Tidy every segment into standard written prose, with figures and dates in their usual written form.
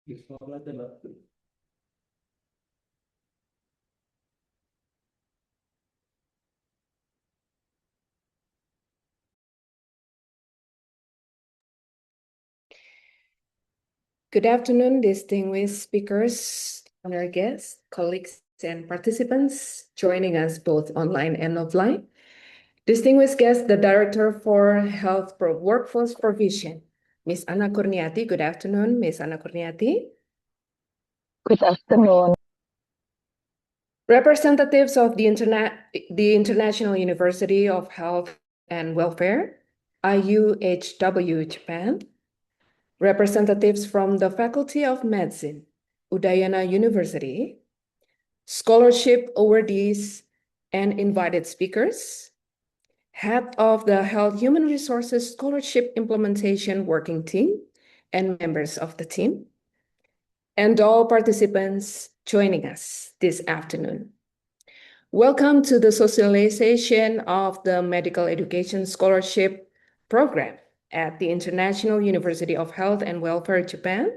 Good afternoon, distinguished speakers, honored guests, colleagues, and participants joining us both online and offline. Distinguished guest, the Director for Workforce Provision, Ms. Anna Kurniati. Good afternoon, Ms. Anna Kurniati. Good afternoon. Representatives of the International University of Health and Welfare, IUHW Japan. Representatives from the Faculty of Medicine, Udayana University, scholarship awardees and invited speakers, head of the Health Human Resources Scholarship Implementation Working Team and members of the team, and all participants joining us this afternoon. Welcome to the Socialization of the Medical Education Scholarship Program at the International University of Health and Welfare, Japan,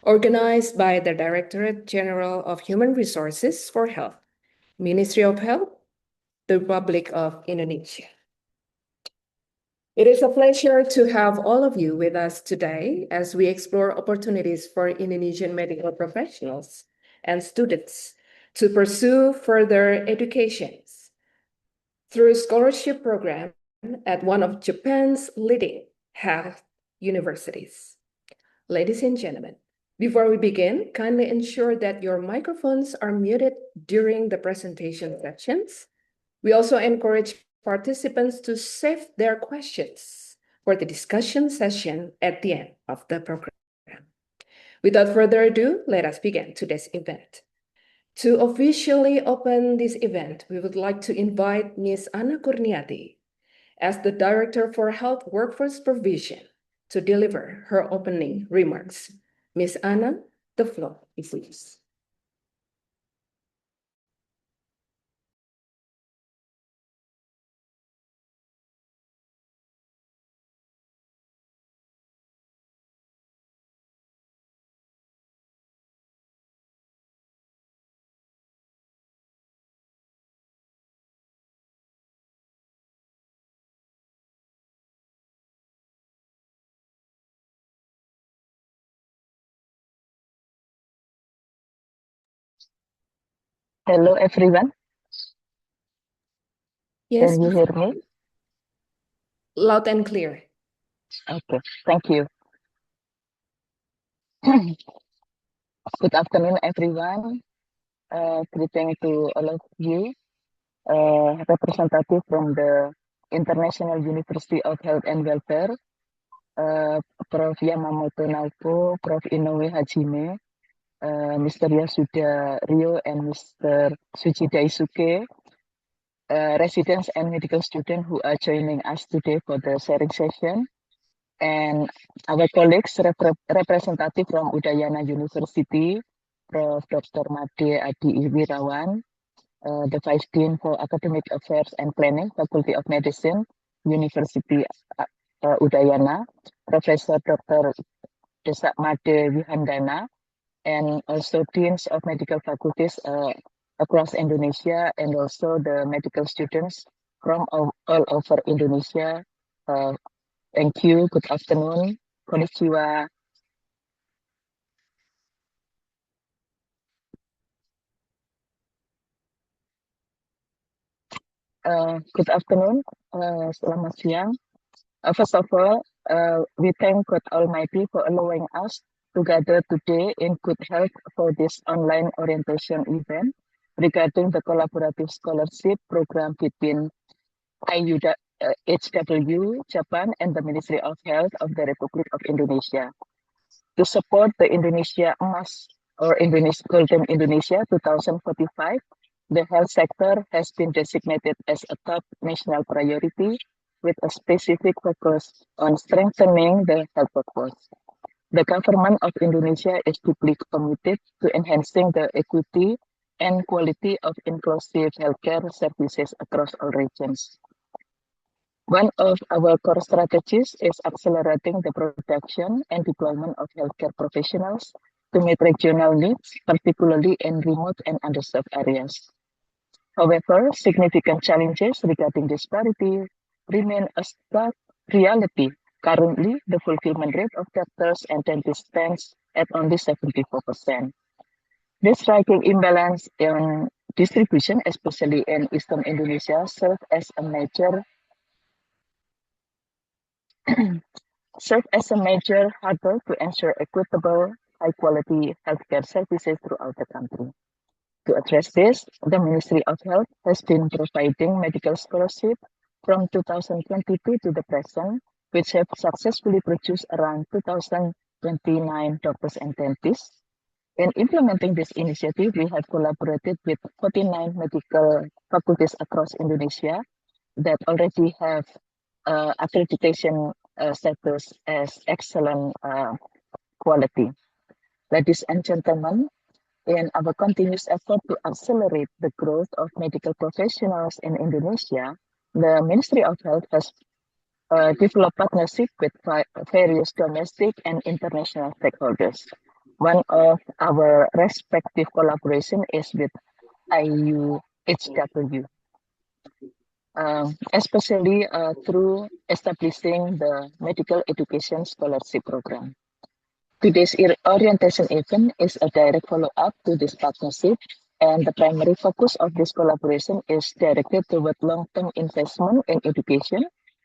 organized by the Directorate General of Human Resources for Health, Ministry of Health, the Republic of Indonesia. It is a pleasure to have all of you with us today as we explore opportunities for Indonesian medical professionals and students to pursue further educations through a scholarship program at one of Japan's leading health universities. Ladies and gentlemen, before we begin, kindly ensure that your microphones are muted during the presentation sections. We also encourage participants to save their questions for the discussion session at the end of the program. Without further ado, let us begin today's event. To officially open this event, we would like to invite Ms. Anna Kurniati as the Director for Health Workforce Provision to deliver her opening remarks. Ms. Anna, the floor is yours. Hello, everyone. Yes, Can you hear me? loud and clear. Okay, thank you. Good afternoon, everyone. Greeting to all of you. Representative from the International University of Health and Welfare, Prof. Yamamoto Naoko, Prof. Inoue Hajime, Mr. Yasuda Ryo, and Mr. Suji Daisuke, residents and medical students who are joining us today for the sharing session, and our colleagues, representative from Udayana University, Prof. Dr. Made Adi Iwirawan, the Vice Dean for Academic Affairs and Planning, Faculty of Medicine, University Udayana, Professor Dr. Desak Made Wihandana, and also Deans of Medical Faculties across Indonesia, and also the medical students from all over Indonesia. Thank you. Good afternoon. Konnichiwa. Good afternoon. Selamat siang. First of all, we thank God Almighty for allowing us to gather today in good health for this online orientation event regarding the collaborative scholarship program between IUHW Japan and the Ministry of Health of the Republic of Indonesia. To support the Indonesia Emas or Golden Indonesia 2045, the health sector has been designated as a top national priority with a specific focus on strengthening the health workforce. The government of Indonesia is deeply committed to enhancing the equity and quality of inclusive healthcare services across all regions. One of our core strategies is accelerating the production and deployment of healthcare professionals to meet regional needs, particularly in remote and underserved areas. However, significant challenges regarding disparity remain a stark reality. Currently, the fulfillment rate of doctors and dentists stands at only 74%. This striking imbalance in distribution, especially in Eastern Indonesia, serve as a major hurdle to ensure equitable, high-quality healthcare services throughout the country. To address this, the Ministry of Health has been providing medical scholarship from 2022 to the present, which have successfully produced around 2,029 doctors and dentists. In implementing this initiative, we have collaborated with 49 medical faculties across Indonesia that already have accreditation status as excellent quality. Ladies and gentlemen, in our continuous effort to accelerate the growth of medical professionals in Indonesia, the Ministry of Health has developed partnership with various domestic and international stakeholders. One of our respective collaboration is with IUHW, especially through establishing the Medical Education Scholarship Program. Today's orientation event is a direct follow-up to this partnership, and the primary focus of this collaboration is directed toward long-term investment in education,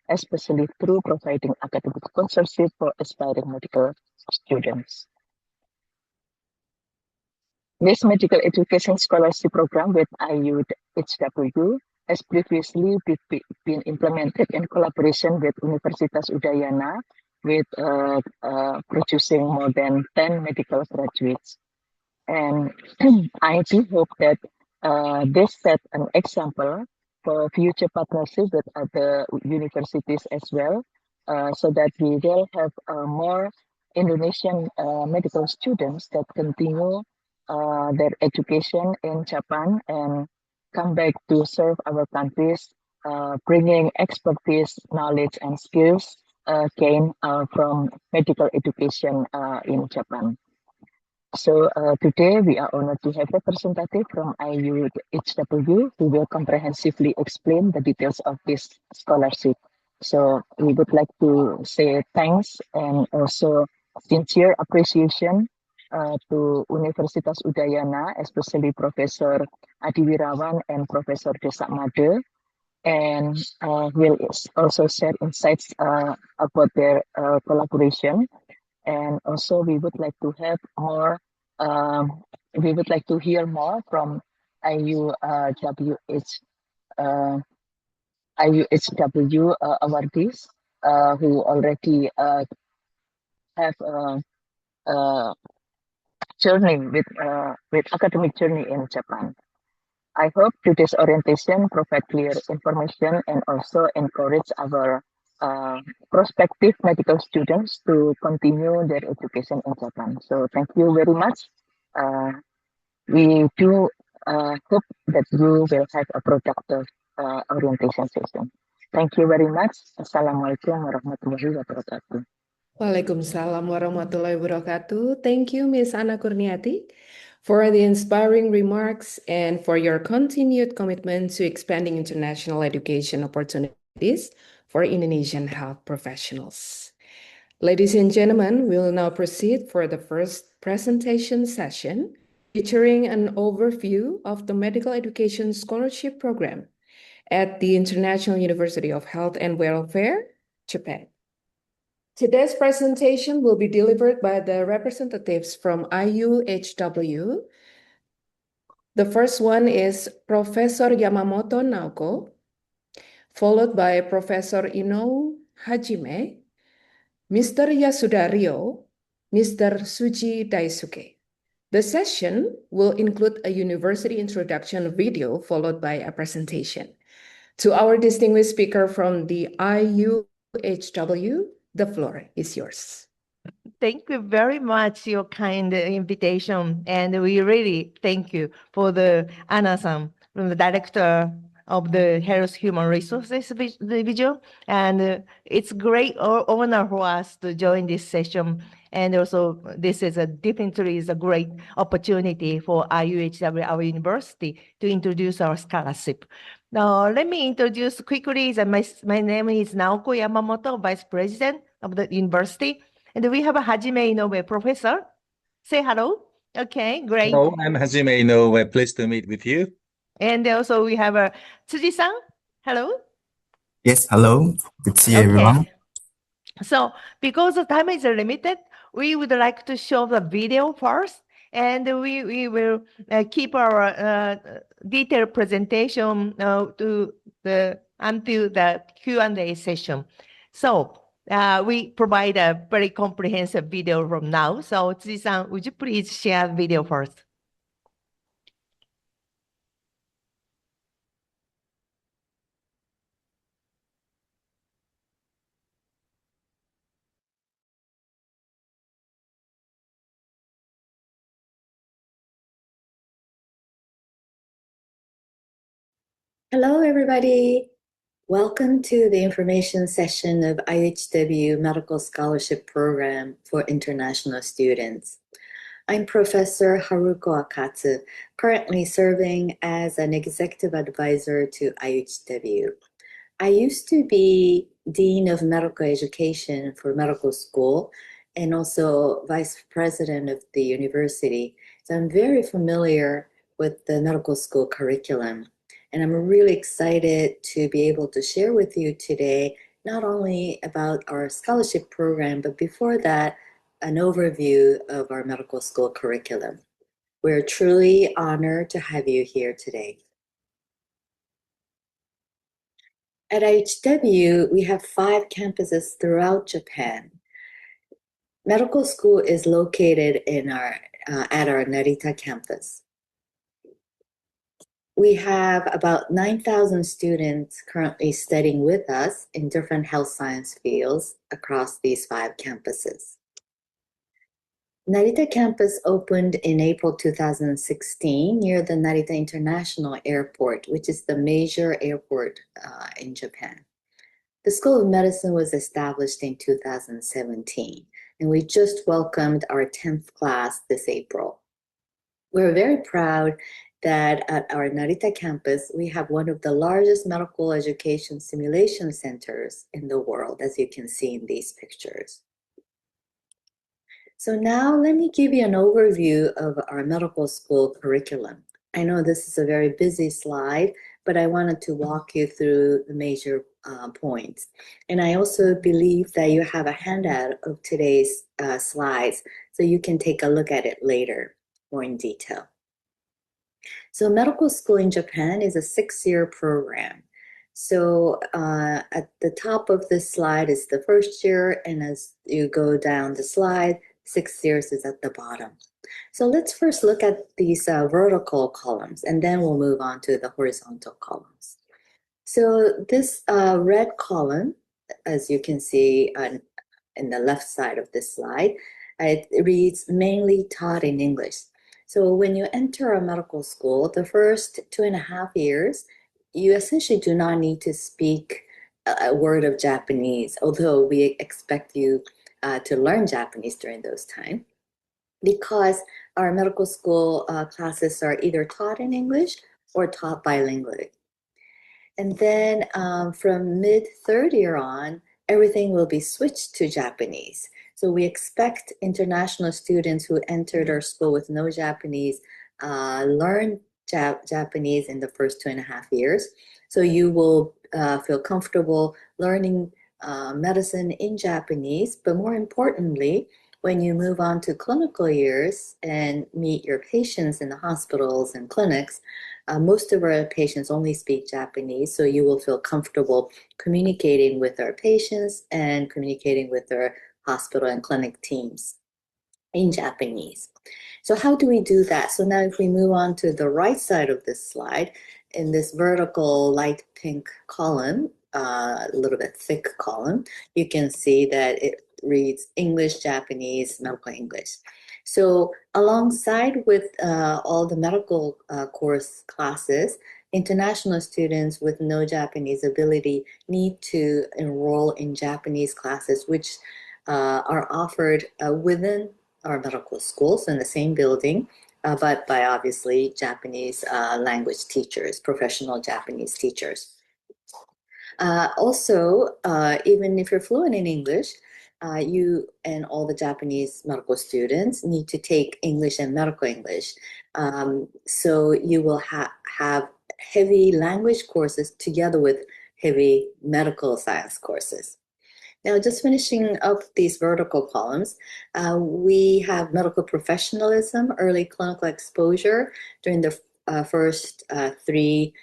especially through providing academic sponsorship for aspiring medical students. This medical education scholarship program with IUHW has previously been implemented in collaboration with Universitas Udayana, with producing more than 10 medical graduates. And I do hope that this set an example for future partnership with other universities as well, so that we will have more Indonesian medical students that continue their education in Japan and come back to serve our countries, bringing expertise, knowledge, and skills gained from medical education in Japan. So today we are honored to have representative from IUHW who will comprehensively explain the details of this scholarship. So we would like to say thanks and also sincere appreciation to Universitas Udayana, especially Professor Adi Wirawan and Professor Desak Made, and will also share insights about their collaboration. And also we would like to have more, we would like to hear more from IUHW awardees who already have a journey with academic journey in Japan. I hope today's orientation provide clear information and also encourage our prospective medical students to continue their education in Japan. So thank you very much. We do hope that you will have a productive orientation session. Thank you very much. Assalamualaikum warahmatullahi wabarakatuh. Waalaikumsalam warahmatullahi wabarakatuh. Thank you, Ms. Ana Kurniati, for the inspiring remarks and for your continued commitment to expanding international education opportunities for Indonesian health professionals. Ladies and gentlemen, we will now proceed for the first presentation session featuring an overview of the Medical Education Scholarship Program at the International University of Health and Welfare, Japan. Today's presentation will be delivered by the representatives from IUHW. The first one is Professor Yamamoto Naoko, followed by Professor Ino Hajime, Mr. Yasuda Ryo, Mr. Suji Daisuke. The session will include a university introduction video followed by a presentation. To our distinguished speaker from the IUHW, the floor is yours. Thank you very much, your kind invitation. And we really thank you for the Anna-san, the director of the Health Human Resources Division. And it's great honor for us to join this session. And also, this is definitely is a great opportunity for IUHW, our university, to introduce our scholarship. Now, let me introduce quickly that my name is Naoko Yamamoto, Vice President of the university. And we have a Hajime Inoue professor. Say hello. Okay, great. Hello, I'm Hajime Inoue. Pleased to meet with you. And also we have Tsuji-san. Hello. Yes, hello. Good to see Okay. everyone. So because the time is limited, we would like to show the video first, and we will keep our detailed presentation to the until the Q&A session. So we provide a very comprehensive video from now. So Tsuji-san, would you please share the video first? Hello, everybody. Welcome to the information session of IUHW Medical Scholarship Program for International Students. I'm Professor Haruko Akatsu, currently serving as an executive advisor to IUHW. I used to be Dean of Medical Education for medical school and also Vice President of the university. So I'm very familiar with the medical school curriculum. And I'm really excited to be able to share with you today, not only about our scholarship program, but before that, an overview of our medical school curriculum. We're truly honored to have you here today. At IHW, we have 5 campuses throughout Japan. Medical school is located in at our Narita campus. We have about 9,000 students currently studying with us in different health science fields across these 5 campuses. Narita campus opened in April 2016 near the Narita International Airport, which is the major airport in Japan. The School of Medicine was established in 2017, and we just welcomed our 10th class this April. We're very proud that at our Narita campus, we have one of the largest medical education simulation centers in the world, as you can see in these pictures. So now let me give you an overview of our medical school curriculum. I know this is a very busy slide, but I wanted to walk you through the major points. And I also believe that you have a handout of today's slides, so you can take a look at it later, more in detail. So medical school in Japan is a 6-year program. So at the top of this slide is the first year, and as you go down the slide, 6 years is at the bottom. So let's first look at these vertical columns, and then we'll move on to the horizontal columns. So this red column, as you can see in the left side of this slide, it reads mainly taught in English. So when you enter a medical school, the first 2.5 years, you essentially do not need to speak a word of Japanese, although we expect you to learn Japanese during those times, because our medical school classes are either taught in English or taught bilingually. And then from mid-third year on, everything will be switched to Japanese. So we expect international students who entered our school with no Japanese learn Japanese in the first 2.5 years. So you will feel comfortable learning medicine in Japanese, but more importantly, when you move on to clinical years and meet your patients in the hospitals and clinics, most of our patients only speak Japanese, so you will feel comfortable communicating with our patients and communicating with our hospital and clinic teams in Japanese. So how do we do that? So now if we move on to the right side of this slide, in this vertical light pink column, a little bit thick column, you can see that it reads English, Japanese, medical English. So alongside with all the medical course classes, international students with no Japanese ability need to enroll in Japanese classes, which are offered within our medical schools in the same building, but by obviously Japanese language teachers, professional Japanese teachers. Also, even if you're fluent in English, you and all the Japanese medical students need to take English and medical English. So you will have heavy language courses together with heavy medical science courses. Now, just finishing up these vertical columns, we have medical professionalism, early clinical exposure during the first 3+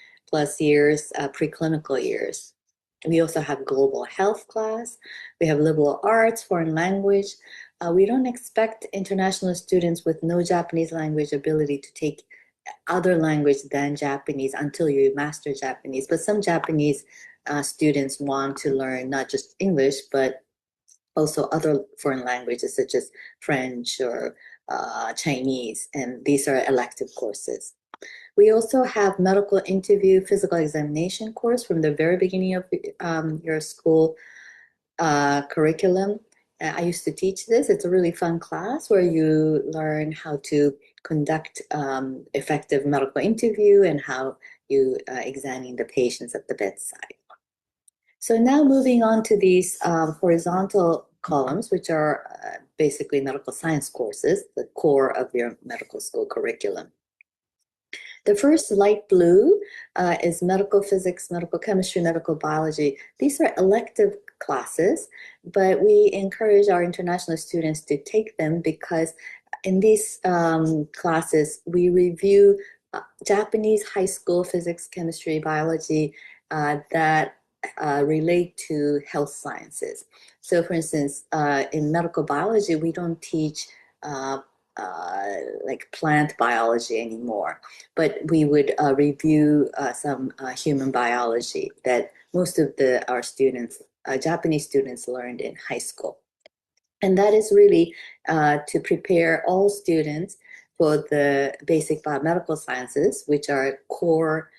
years, preclinical years. We also have global health class. We have liberal arts, foreign language. We don't expect international students with no Japanese language ability to take other language than Japanese until you master Japanese. But some Japanese students want to learn not just English, but also other foreign languages such as French or Chinese, and these are elective courses. We also have medical interview, physical examination course from the very beginning of your school curriculum. I used to teach this. It's a really fun class where you learn how to conduct effective medical interview and how you examine the patients at the bedside. So now moving on to these horizontal columns, which are basically medical science courses, the core of your medical school curriculum. The first light blue is medical physics, medical chemistry, medical biology. These are elective classes, but we encourage our international students to take them because in these classes, we review Japanese high school physics, chemistry, biology that relate to health sciences. So for instance, in medical biology, we don't teach like plant biology anymore, but we would review some human biology that most of our students, Japanese students, learned in high school. And that is really to prepare all students for the basic biomedical sciences, which are core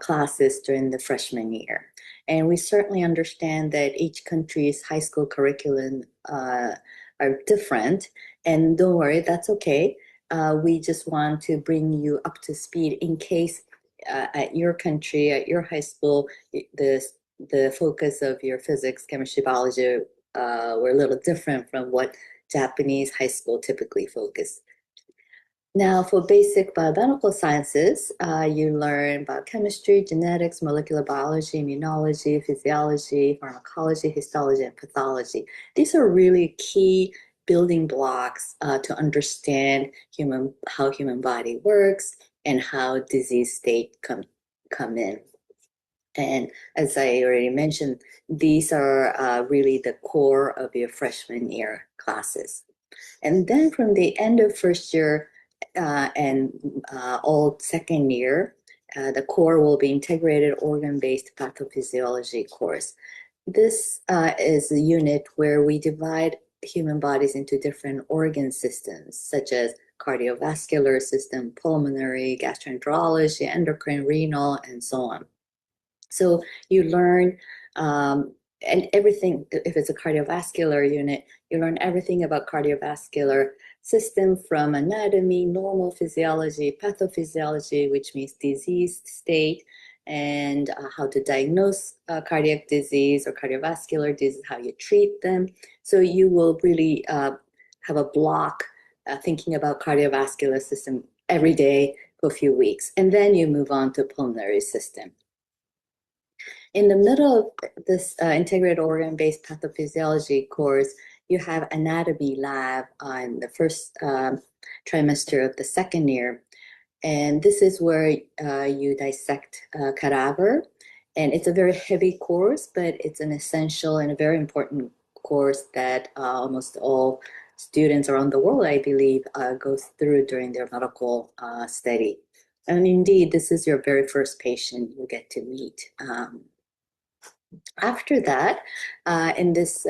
classes during the freshman year. And we certainly understand that each country's high school curriculum are different. And don't worry, that's okay. We just want to bring you up to speed in case at your country, at your high school, the focus of your physics, chemistry, biology were a little different from what Japanese high school typically focus. Now, for basic biomedical sciences, you learn biochemistry, genetics, molecular biology, immunology, physiology, pharmacology, histology, and pathology. These are really key building blocks to understand how human body works and how disease state come in. And as I already mentioned, these are really the core of your freshman year classes. And then from the end of first year and all second year, the core will be integrated organ-based pathophysiology course. This is a unit where we divide human bodies into different organ systems, such as cardiovascular system, pulmonary, gastroenterology, endocrine, renal, and so on. So you learn and everything. If it's a cardiovascular unit, you learn everything about cardiovascular system from anatomy, normal physiology, pathophysiology, which means disease state, and how to diagnose cardiac disease or cardiovascular disease, how you treat them. So you will really have a block thinking about cardiovascular system every day for a few weeks. And then you move on to pulmonary system. In the middle of this integrated organ-based pathophysiology course, you have anatomy lab in the first trimester of the second year. And this is where you dissect cadaver. And it's a very heavy course, but it's an essential and a very important course that almost all students around the world, I believe, go through during their medical study. And indeed, this is your very first patient you get to meet. After that, in this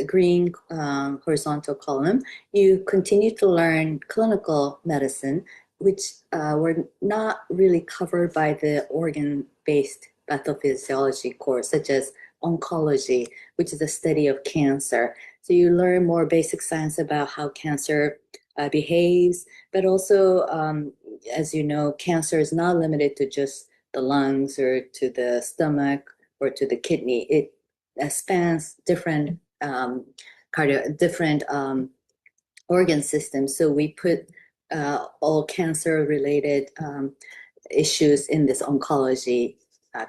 green horizontal column, you continue to learn clinical medicine, which were not really covered by the organ-based pathophysiology course, such as oncology, which is the study of cancer. So you learn more basic science about how cancer behaves, but also, as you know, cancer is not limited to just the lungs or to the stomach or to the kidney. It spans different organ systems. So we put all cancer-related issues in this oncology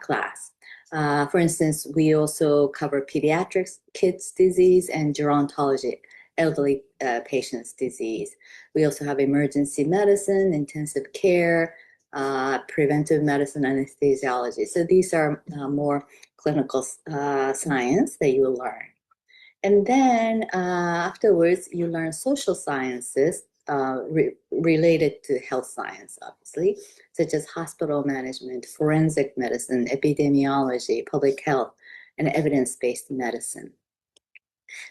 class. For instance, we also cover pediatrics, kids disease, and gerontology, elderly patients disease. We also have emergency medicine, intensive care, preventive medicine, anesthesiology. So these are more clinical science that you will learn. And then afterwards, you learn social sciences related to health science, obviously, such as hospital management, forensic medicine, epidemiology, public health, and evidence-based medicine.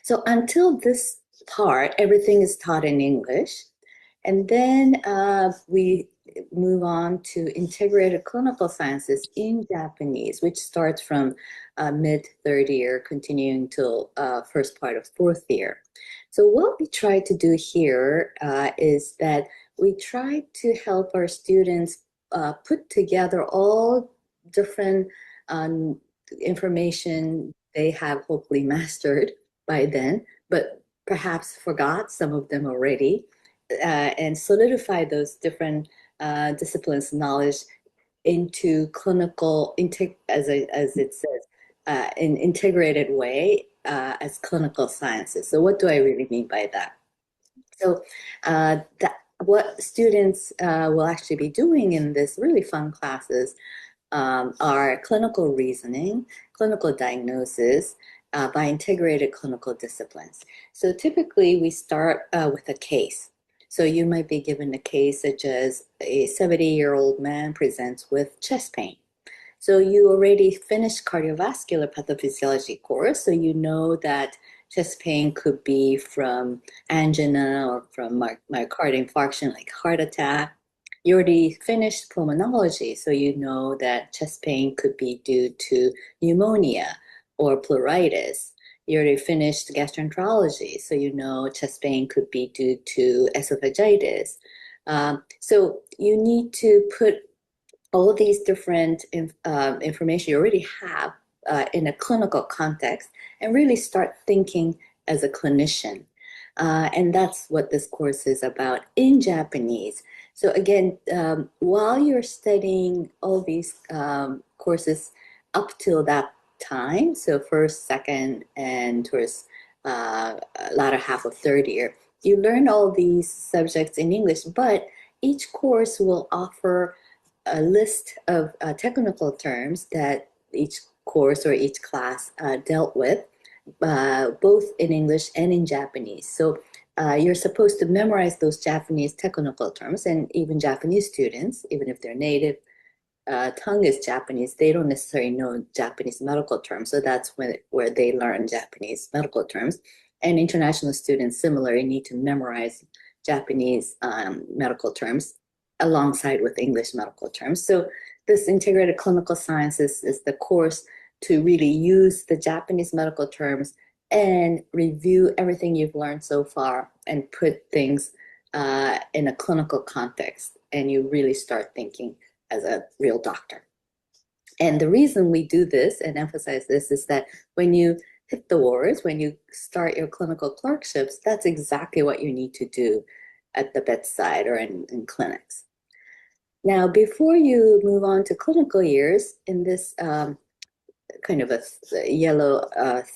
So until this part, everything is taught in English. And then we move on to integrated clinical sciences in Japanese, which starts from mid-third year, continuing till first part of fourth year. So what we try to do here is that we try to help our students put together all different information they have hopefully mastered by then, but perhaps forgot some of them already, and solidify those different disciplines knowledge into clinical, as it says, in integrated way as clinical sciences. So what do I really mean by that? So what students will actually be doing in this really fun classes are clinical reasoning, clinical diagnosis, by integrated clinical disciplines. So typically we start with a case. So you might be given a case such as a 70-year-old man presents with chest pain. So you already finished cardiovascular pathophysiology course, so you know that chest pain could be from angina or from myocardial infarction, like heart attack. You already finished pulmonology, so you know that chest pain could be due to pneumonia or pleuritis. You already finished gastroenterology, so you know chest pain could be due to esophagitis. So you need to put all these different information you already have in a clinical context and really start thinking as a clinician. And that's what this course is about in Japanese. So again, while you're studying all these courses up till that time, so first, second, and towards latter half of third year, you learn all these subjects in English, but each course will offer a list of technical terms that each course or each class dealt with, both in English and in Japanese. So you're supposed to memorize those Japanese technical terms, and even Japanese students, even if their native tongue is Japanese, they don't necessarily know Japanese medical terms. So that's where they learn Japanese medical terms. And international students similarly need to memorize Japanese medical terms alongside with English medical terms. So this integrated clinical sciences is the course to really use the Japanese medical terms and review everything you've learned so far and put things in a clinical context. And you really start thinking as a real doctor. And the reason we do this and emphasize this is that when you hit the wards, when you start your clinical clerkships, that's exactly what you need to do at the bedside or in clinics. Now, before you move on to clinical years, in this kind of a yellow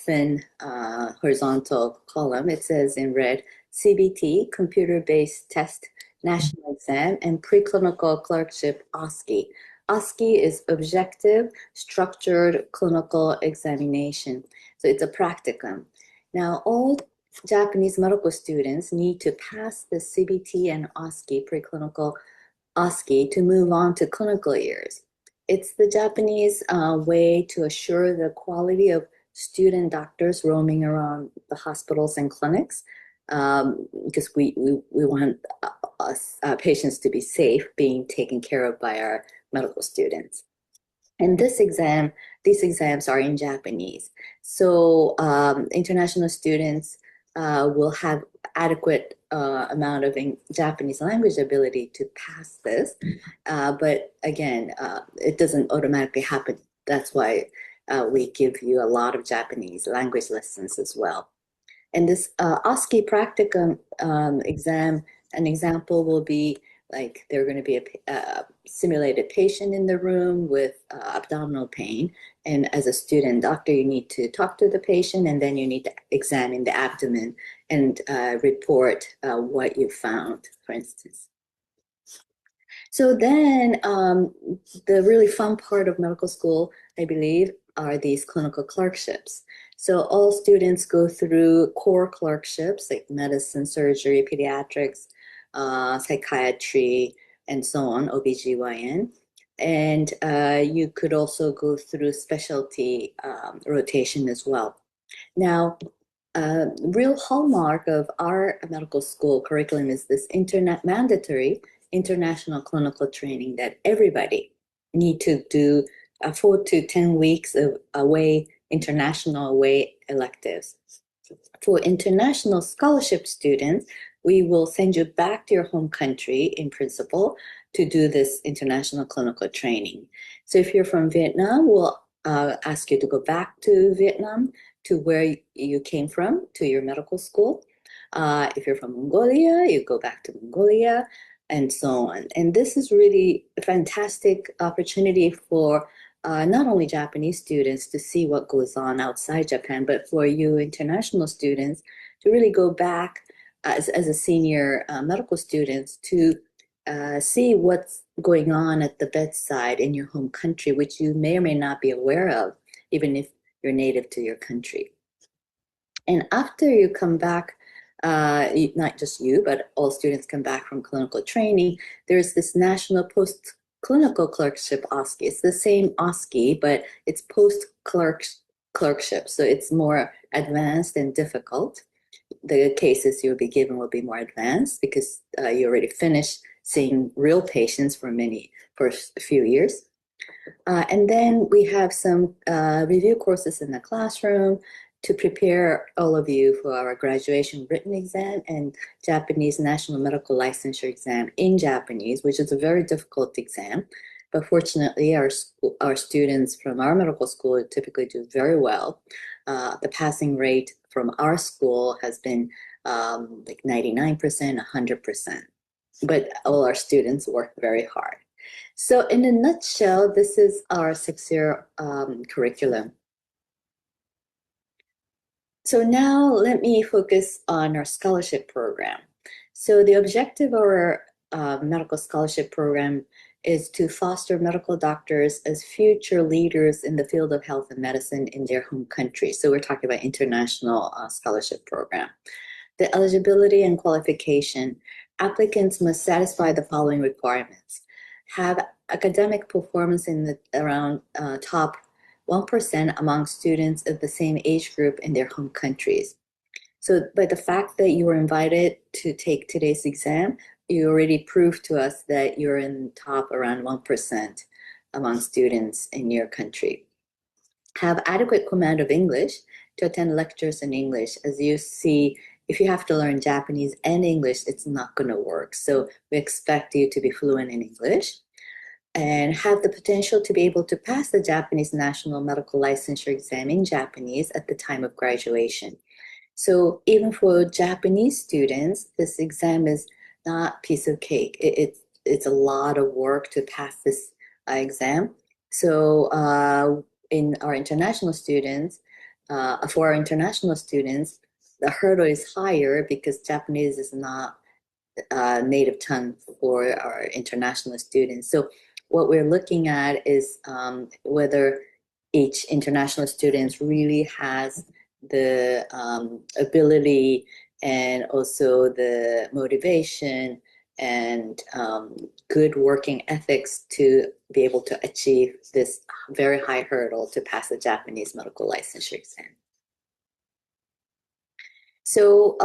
thin horizontal column, it says in red, CBT, computer-based test, national exam, and preclinical clerkship, OSCE. OSCE is objective, structured clinical examination. So it's a practicum. Now, all Japanese medical students need to pass the CBT and OSCE, preclinical OSCE, to move on to clinical years. It's the Japanese way to assure the quality of student doctors roaming around the hospitals and clinics, because we want us patients to be safe being taken care of by our medical students. And these exams are in Japanese. So international students will have adequate amount of Japanese language ability to pass this. But again, it doesn't automatically happen. That's why we give you a lot of Japanese language lessons as well. And this OSCE practicum exam, an example will be like they're going to be a simulated patient in the room with abdominal pain. And as a student doctor, you need to talk to the patient, and then you need to examine the abdomen and report what you found, for instance. So then the really fun part of medical school, I believe, are these clinical clerkships. So all students go through core clerkships like medicine, surgery, pediatrics, psychiatry, and so on, OBGYN. And you could also go through specialty rotation as well. Now, real hallmark of our medical school curriculum is this mandatory international clinical training that everybody need to do 4 to 10 weeks of international away electives. For international scholarship students, we will send you back to your home country in principle to do this international clinical training. So if you're from Vietnam, we'll ask you to go back to Vietnam, to where you came from, to your medical school. If you're from Mongolia, you go back to Mongolia, and so on. And this is really a fantastic opportunity for not only Japanese students to see what goes on outside Japan, but for you international students to really go back as a senior medical students to see what's going on at the bedside in your home country, which you may or may not be aware of, even if you're native to your country. And after you come back, not just you, but all students come back from clinical training, there's this National Post-Clinical Clerkship OSCE. It's the same OSCE, but it's post-clerkship, so it's more advanced and difficult. The cases you'll be given will be more advanced because you already finished seeing real patients for a few years. And then we have some review courses in the classroom to prepare all of you for our graduation written exam and Japanese National Medical Licensure exam in Japanese, which is a very difficult exam. But fortunately, our students from our medical school typically do very well. The passing rate from our school has been like 99%, 100%. But all our students work very hard. So in a nutshell, this is our 6-year curriculum. So now let me focus on our scholarship program. So the objective of our medical scholarship program is to foster medical doctors as future leaders in the field of health and medicine in their home country. So we're talking about international scholarship program. The eligibility and qualification, applicants must satisfy the following requirements: have academic performance in the around top 1% among students of the same age group in their home countries. So by the fact that you were invited to take today's exam, you already proved to us that you're in top around 1% among students in your country. Have adequate command of English to attend lectures in English. As you see, if you have to learn Japanese and English, it's not going to work. So we expect you to be fluent in English and have the potential to be able to pass the Japanese National Medical Licensure exam in Japanese at the time of graduation. So even for Japanese students, this exam is not a piece of cake. It's a lot of work to pass this exam. So in our international students, for our international students, the hurdle is higher because Japanese is not native tongue for our international students. So what we're looking at is whether each international student really has the ability and also the motivation and good working ethics to be able to achieve this very high hurdle to pass the Japanese medical licensure exam. So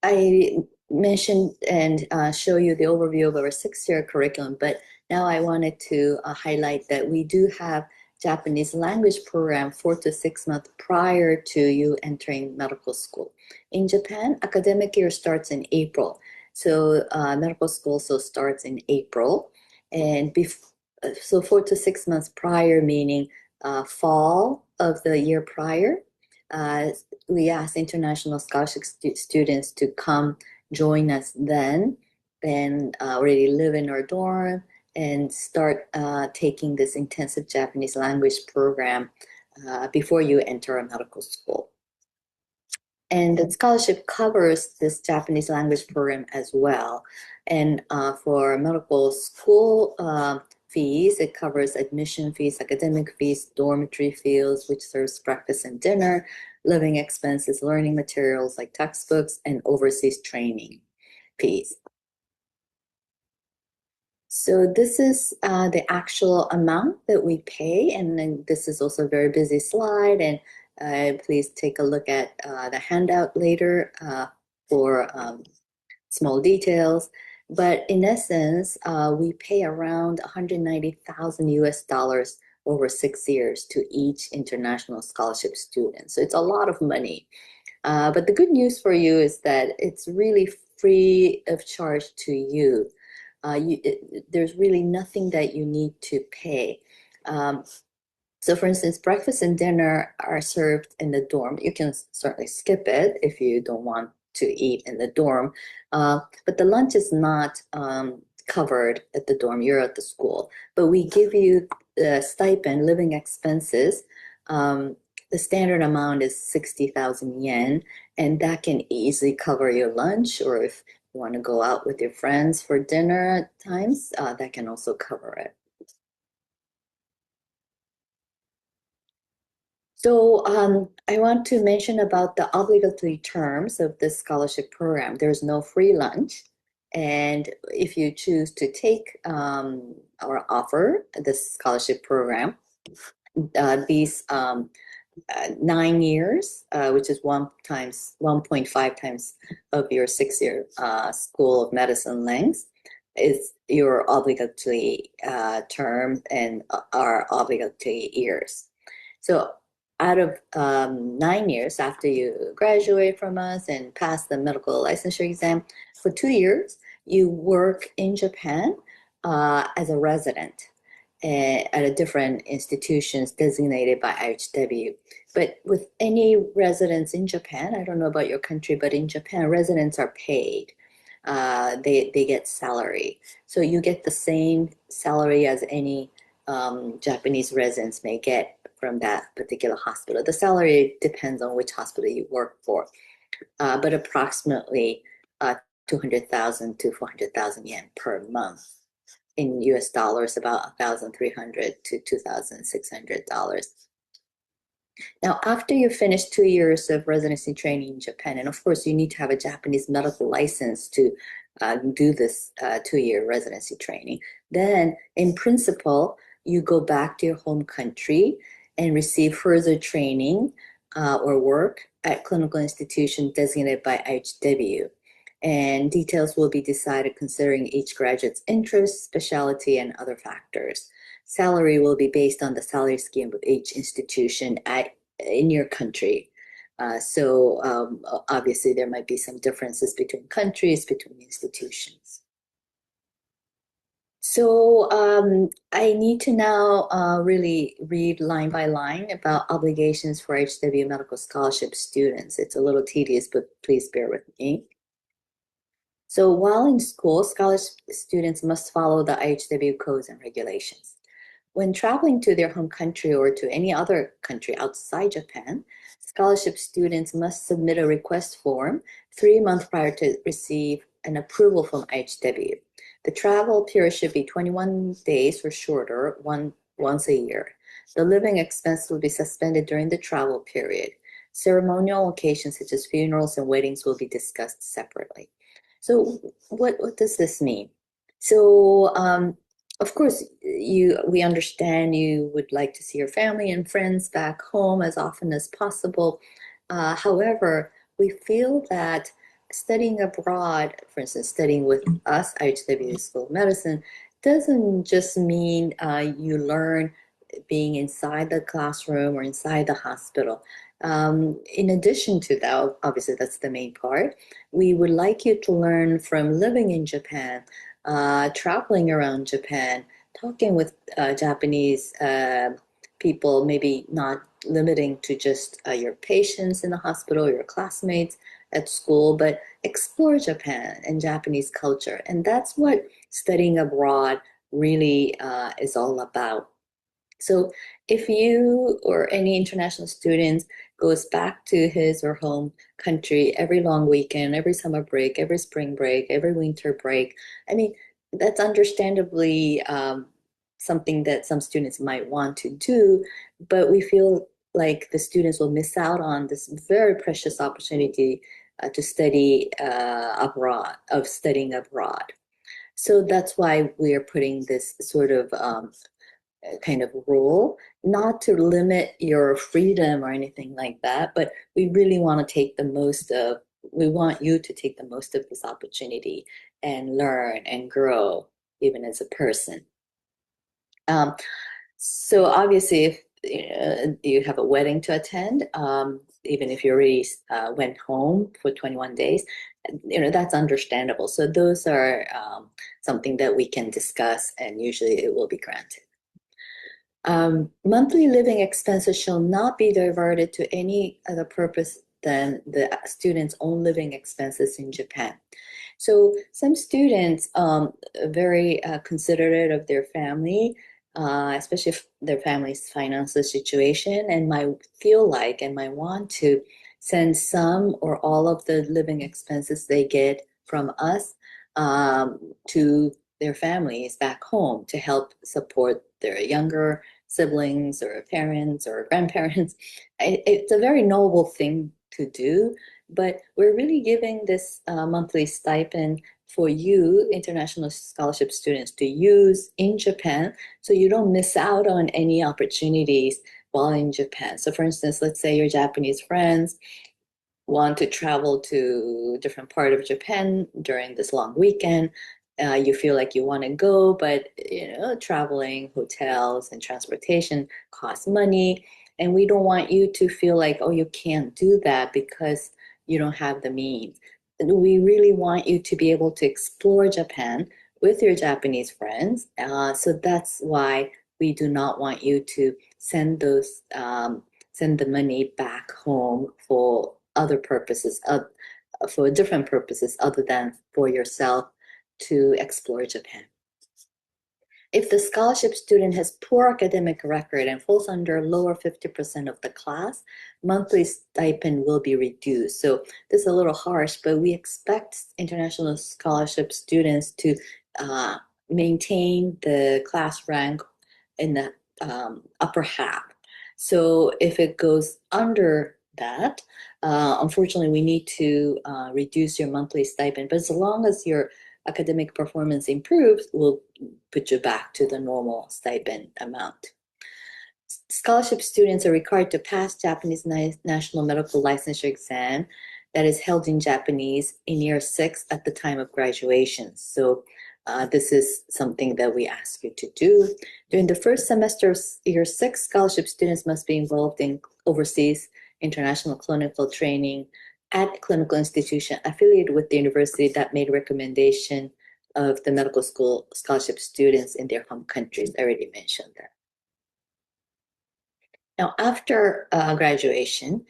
I mentioned and show you the overview of our 6-year curriculum, but Now I wanted to highlight that we do have Japanese language program 4 to 6 months prior to you entering medical school. In Japan, academic year starts in April. So medical school also starts in April. And so 4 to 6 months prior, meaning fall of the year prior, we ask international scholarship students to come join us then and already live in our dorm and start taking this intensive Japanese language program before you enter a medical school. And the scholarship covers this Japanese language program as well. And for medical school fees, it covers admission fees, academic fees, dormitory fees, which serves breakfast and dinner, living expenses, learning materials like textbooks, and overseas training fees. So this is the actual amount that we pay, and then this is also a very busy slide, and please take a look at the handout later for small details. But in essence, we pay around 190,000 US dollars over 6 years to each international scholarship student. So it's a lot of money. But the good news for you is that it's really free of charge to you. There's really nothing that you need to pay. So for instance, breakfast and dinner are served in the dorm. You can certainly skip it if you don't want to eat in the dorm. But the lunch is not covered at the dorm. You're at the school. But we give you the stipend, living expenses. The standard amount is 60,000 yen, and that can easily cover your lunch, or if you want to go out with your friends for dinner at times, that can also cover it. So I want to mention about the obligatory terms of this scholarship program. There's no free lunch. And if you choose to take or offer this scholarship program, these 9 years, which is 1.5 times of your 6-year School of Medicine length, is your obligatory term and are obligatory years. So out of 9 years after you graduate from us and pass the medical licensure exam, for 2 years, you work in Japan as a resident at a different institutions designated by IUHW. But with any residents in Japan, I don't know about your country, but in Japan, residents are paid. They get salary. So you get the same salary as any Japanese residents may get from that particular hospital. The salary depends on which hospital you work for, but approximately 200,000 to 400,000 yen per month. In US dollars, about $1,300 to $2,600. Now, after you finish 2 years of residency training in Japan, and of course, you need to have a Japanese medical license to do this 2-year residency training. Then, in principle, you go back to your home country and receive further training or work at clinical institution designated by IUHW. And details will be decided considering each graduate's interest, specialty, and other factors. Salary will be based on the salary scheme of each institution in your country. So obviously there might be some differences between countries, between institutions. So I need to now really read line by line about obligations for IUHW medical scholarship students. It's a little tedious, but please bear with me. So while in school, scholarship students must follow the IUHW codes and regulations. When traveling to their home country or to any other country outside Japan, scholarship students must submit a request form 3 months prior to receive an approval from IUHW. The travel period should be 21 days or shorter, once a year. The living expense will be suspended during the travel period. Ceremonial occasions such as funerals and weddings will be discussed separately. So what does this mean? So of course, we understand you would like to see your family and friends back home as often as possible. However, we feel that studying abroad, for instance, studying with us, IUHW School of Medicine, doesn't just mean you learn being inside the classroom or inside the hospital. In addition to that, obviously that's the main part, we would like you to learn from living in Japan, traveling around Japan, talking with Japanese people, maybe not limiting to just your patients in the hospital, your classmates at school, but explore Japan and Japanese culture. And that's what studying abroad really is all about. So if you or any international students goes back to his or home country every long weekend, every summer break, every spring break, every winter break, I mean, that's understandably something that some students might want to do, but we feel like the students will miss out on this very precious opportunity to study abroad, of studying abroad. So that's why we are putting this sort of kind of rule, not to limit your freedom or anything like that, but we really want to take the most of, we want you to take the most of this opportunity and learn and grow even as a person. So obviously, if you have a wedding to attend, even if you already went home for 21 days, that's understandable. So those are something that we can discuss, and usually it will be granted. Monthly living expenses shall not be diverted to any other purpose than the student's own living expenses in Japan. So some students are very considerate of their family, especially if their family's financial situation, and might feel like and might want to send some or all of the living expenses they get from us to their families back home to help support their younger siblings or parents or grandparents. It's a very noble thing to do, but we're really giving this monthly stipend for you, international scholarship students, to use in Japan so you don't miss out on any opportunities while in Japan. So for instance, let's say your Japanese friends want to travel to a different part of Japan during this long weekend. You feel like you want to go, but traveling, hotels, and transportation costs money, and we don't want you to feel like, oh, you can't do that because you don't have the means. We really want you to be able to explore Japan with your Japanese friends. So that's why we do not want you to send the money back home for other purposes, for different purposes other than for yourself to explore Japan. If the scholarship student has poor academic record and falls under lower 50% of the class, monthly stipend will be reduced. So this is a little harsh, but we expect international scholarship students to maintain the class rank in the upper half. So if it goes under that, unfortunately, we need to reduce your monthly stipend. But as long as your academic performance improves, we'll put you back to the normal stipend amount. Scholarship students are required to pass Japanese National Medical Licensure exam that is held in Japanese in year 6 at the time of graduation. So this is something that we ask you to do. During the first semester of year 6, scholarship students must be involved in overseas international clinical training at clinical institution affiliated with the university that made recommendation of the medical school scholarship students in their home countries. I already mentioned that. Now, after graduation,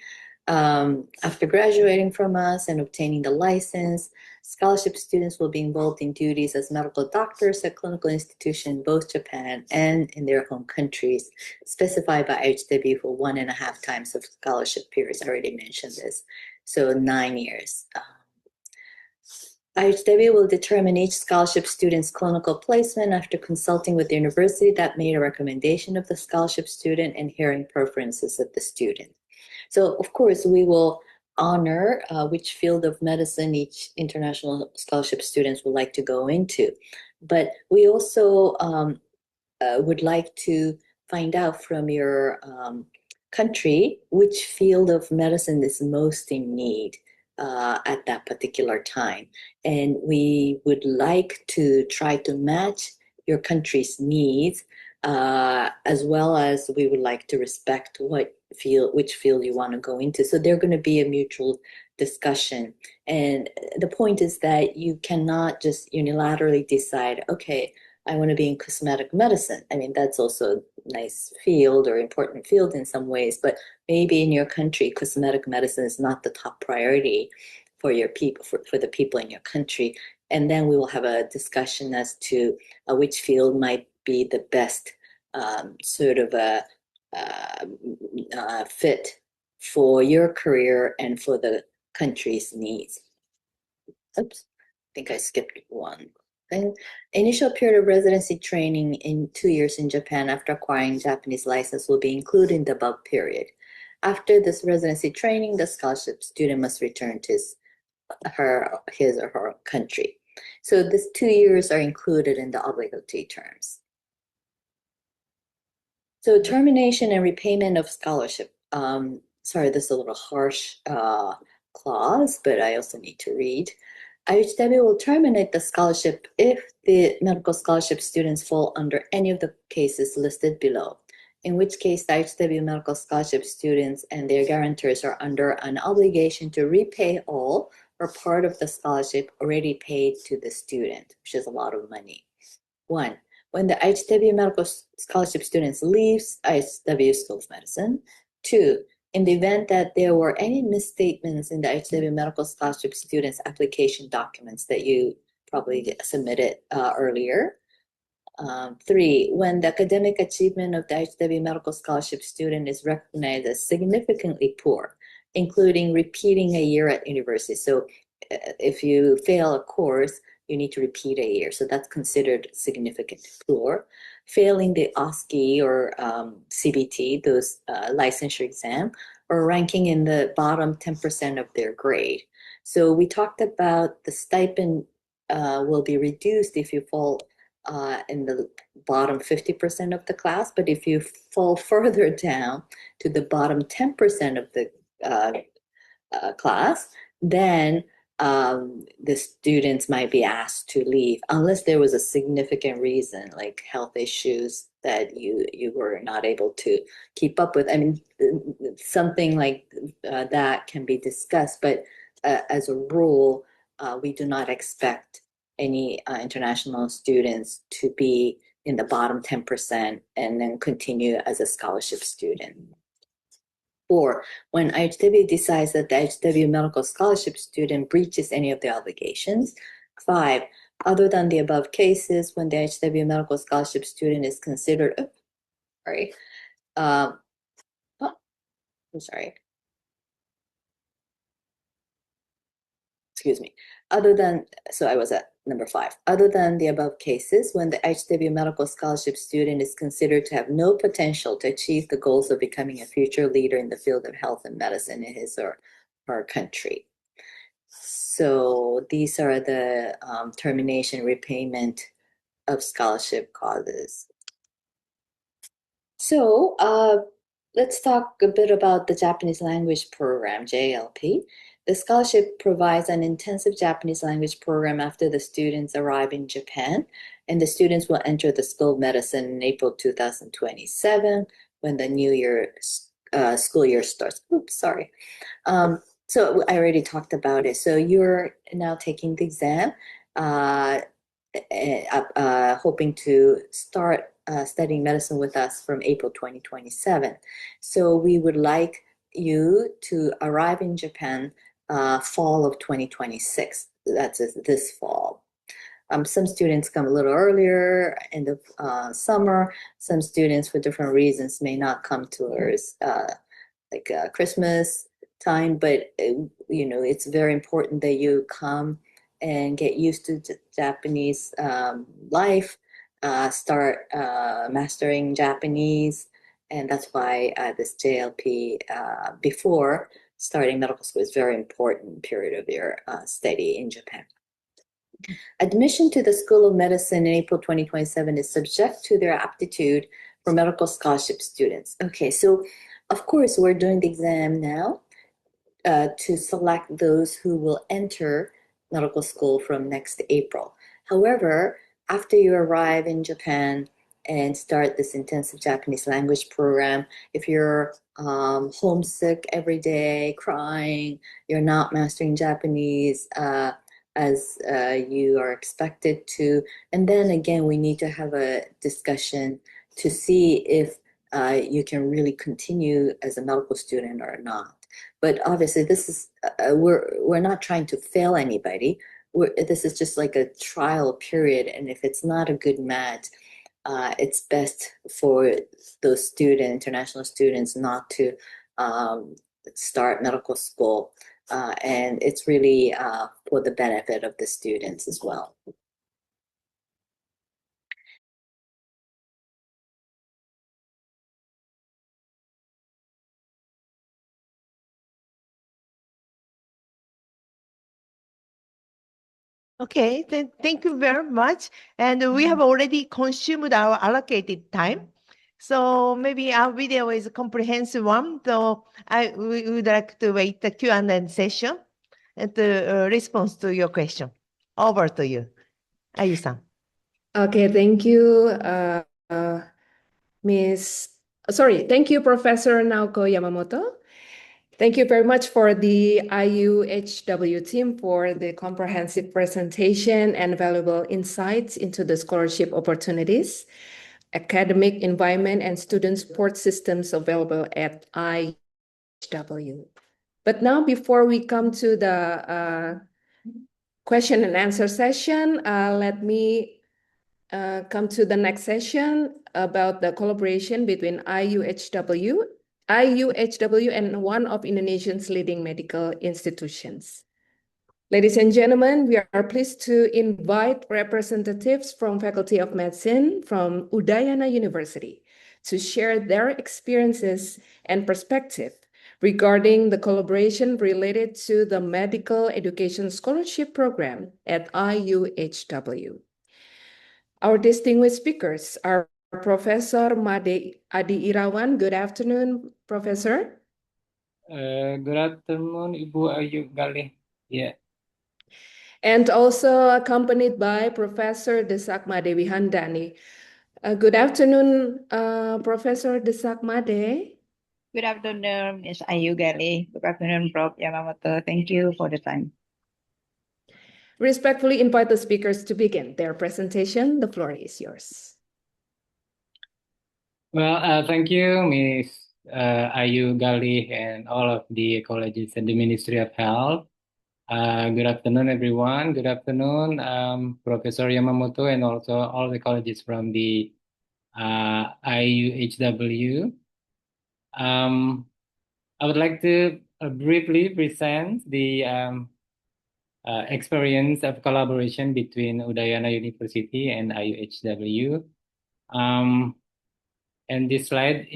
after graduating from us and obtaining the license, scholarship students will be involved in duties as medical doctors at clinical institutions in both Japan and in their home countries, specified by IUHW for 1.5 times of scholarship periods. I already mentioned this. So 9 years. IUHW will determine each scholarship student's clinical placement after consulting with the university that made a recommendation of the scholarship student and hearing preferences of the student. So, of course, we will honor which field of medicine each international scholarship students would like to go into. But we also would like to find out from your country which field of medicine is most in need at that particular time. And we would like to try to match your country's needs, as well as we would like to respect which field you want to go into. So they're going to be a mutual discussion. And the point is that you cannot just unilaterally decide, okay, I want to be in cosmetic medicine. I mean, that's also a nice field or important field in some ways, but maybe in your country, cosmetic medicine is not the top priority for your people, for the people in your country. And then we will have a discussion as to which field might be the best sort of a fit for your career and for the country's needs. Oops, I think I skipped one. And initial period of residency training in 2 years in Japan after acquiring Japanese license will be included in the above period. After this residency training, the scholarship student must return to his or her country. So these 2 years are included in the obligatory terms. So termination and repayment of scholarship. Sorry, this is a little harsh clause, but I also need to read. IUHW will terminate the scholarship if the medical scholarship students fall under any of the cases listed below, in which case the IUHW medical scholarship students and their guarantors are under an obligation to repay all or part of the scholarship already paid to the student, which is a lot of money. 1. When the IUHW medical scholarship students leaves IUHW School of Medicine. 2. In the event that there were any misstatements in the IUHW medical scholarship students' application documents that you probably submitted earlier. 3. When the academic achievement of the IUHW medical scholarship student is recognized as significantly poor, including repeating a year at university. So if you fail a course, you need to repeat a year. So that's considered significant poor. Failing the OSCE or CBT, those licensure exam, or ranking in the bottom 10% of their grade. So we talked about the stipend will be reduced if you fall in the bottom 50% of the class, but if you fall further down to the bottom 10% of the class, then the students might be asked to leave unless there was a significant reason like health issues that you were not able to keep up with. I mean, something like that can be discussed, but as a rule, we do not expect any international students to be in the bottom 10% and then continue as a scholarship student. 4. When IUHW decides that the IUHW medical scholarship student breaches any of the obligations. 5. Other than the above cases, when the IUHW medical scholarship student is considered, I'm sorry. Excuse me. So I was at number 5. Other than the above cases, when the IUHW medical scholarship student is considered to have no potential to achieve the goals of becoming a future leader in the field of health and medicine in his or her country. So these are the termination, repayment of scholarship causes. So let's talk a bit about the Japanese language program, JLP. The scholarship provides an intensive Japanese language program after the students arrive in Japan, and the students will enter the School of Medicine in April 2027 when the new year school year starts. Oops, sorry. So I already talked about it. So you're now taking the exam, hoping to start studying medicine with us from April 2027. So we would like you to arrive in Japan fall of 2026. That's this fall. Some students come a little earlier in the summer. Some students, for different reasons, may not come towards like Christmas time. But it's very important that you come and get used to Japanese life, start mastering Japanese, and that's why this JLP before starting medical school is a very important period of your study in Japan. Admission to the School of Medicine in April 2027 is subject to their aptitude for medical scholarship students. Okay, so of course we're doing the exam now to select those who will enter medical school from next April. However, after you arrive in Japan and start this intensive Japanese language program, if you're homesick every day, crying, you're not mastering Japanese as you are expected to, and then again, we need to have a discussion to see if you can really continue as a medical student or not. But obviously, this is we're not trying to fail anybody. This is just like a trial period, and if it's not a good match, it's best for those international students, not to start medical school, and it's really for the benefit of the students as well. Okay, then thank you very much. And we have already consumed our allocated time. So maybe our video is a comprehensive one. So we would like to wait the Q&A session and to respond to your question. Over to you, Ayu-san. Okay, thank you, thank you, Professor Naoko Yamamoto. Thank you very much for the IUHW team for the comprehensive presentation and valuable insights into the scholarship opportunities, academic environment, and student support systems available at IUHW. But now, before we come to the question and answer session, let me come to the next session about the collaboration between IUHW and one of Indonesia's leading medical institutions. Ladies and gentlemen, we are pleased to invite representatives from Faculty of Medicine from Udayana University to share their experiences and perspective regarding the collaboration related to the Medical Education Scholarship Program at IUHW. Our distinguished speakers are Professor Made Adi Irawan. Good afternoon, Professor. Good afternoon, Ibu Ayu Galih. Yeah. And also accompanied by Professor Desakma Dewi Handani. Good afternoon, Professor Desakma De. Good afternoon, Ms. Ayu Galih. Good afternoon, Prof. Yamamoto. Thank you for the time. Respectfully invite the speakers to begin their presentation. The floor is yours. Well, thank you, Ms. Ayu Galih and all of the colleges and the Ministry of Health. Good afternoon, everyone. Good afternoon, Professor Yamamoto, and also all the colleges from the IUHW. I would like to briefly present the experience of collaboration between Udayana University and IUHW. And this slide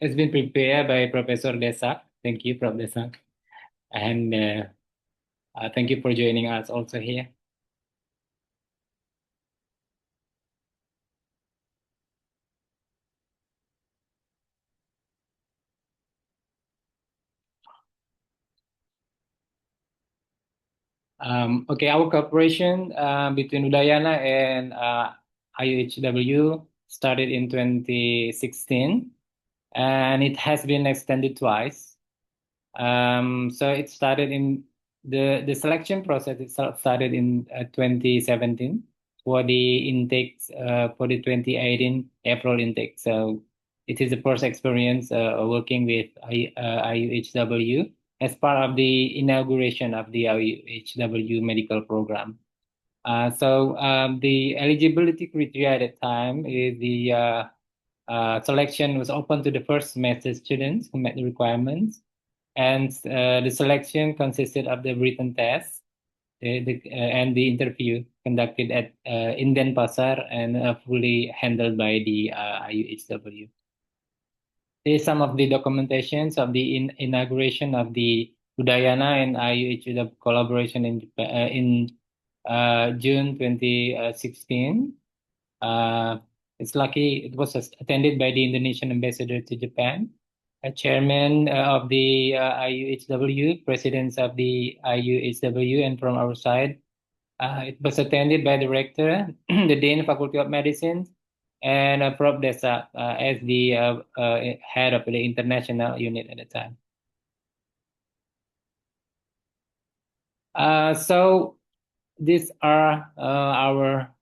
has been prepared by Professor Desak. Thank you, Prof. Desak. And thank you for joining us also here. Okay, our cooperation between Udayana and IUHW started in 2016, and it has been extended twice. So it started in the selection process itself started in 2017 for the intakes for the 2018 April intake. So it is the first experience working with IUHW as part of the inauguration of the IUHW medical program. So the eligibility criteria at the time is the selection was open to the first semester students who met the requirements. And the selection consisted of the written test and the interview conducted at in Denpasar and fully handled by the IUHW. There is some of the documentations of the inauguration of the Udayana and IUHW collaboration in June 2016. It's lucky it was attended by the Indonesian ambassador to Japan, a chairman of the IUHW, presidents of the IUHW, and from our side, It was attended by the rector, the Dean Faculty of Medicine, and Prof. Desa as the head of the international unit at the time. So these are our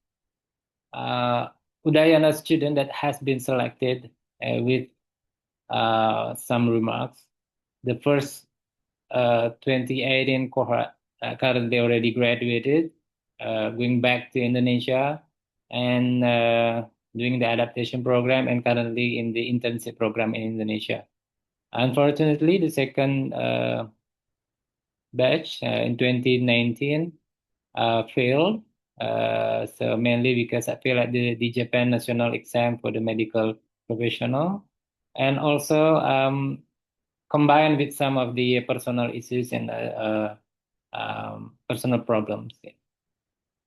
Udayana student that has been selected with some remarks. The first 2018 cohort currently already graduated, going back to Indonesia and doing the adaptation program and currently in the internship program in Indonesia. Unfortunately, the second batch in 2019 failed. So mainly because I failed at the Japan national exam for the medical professional, and also combined with some of the personal issues and personal problems.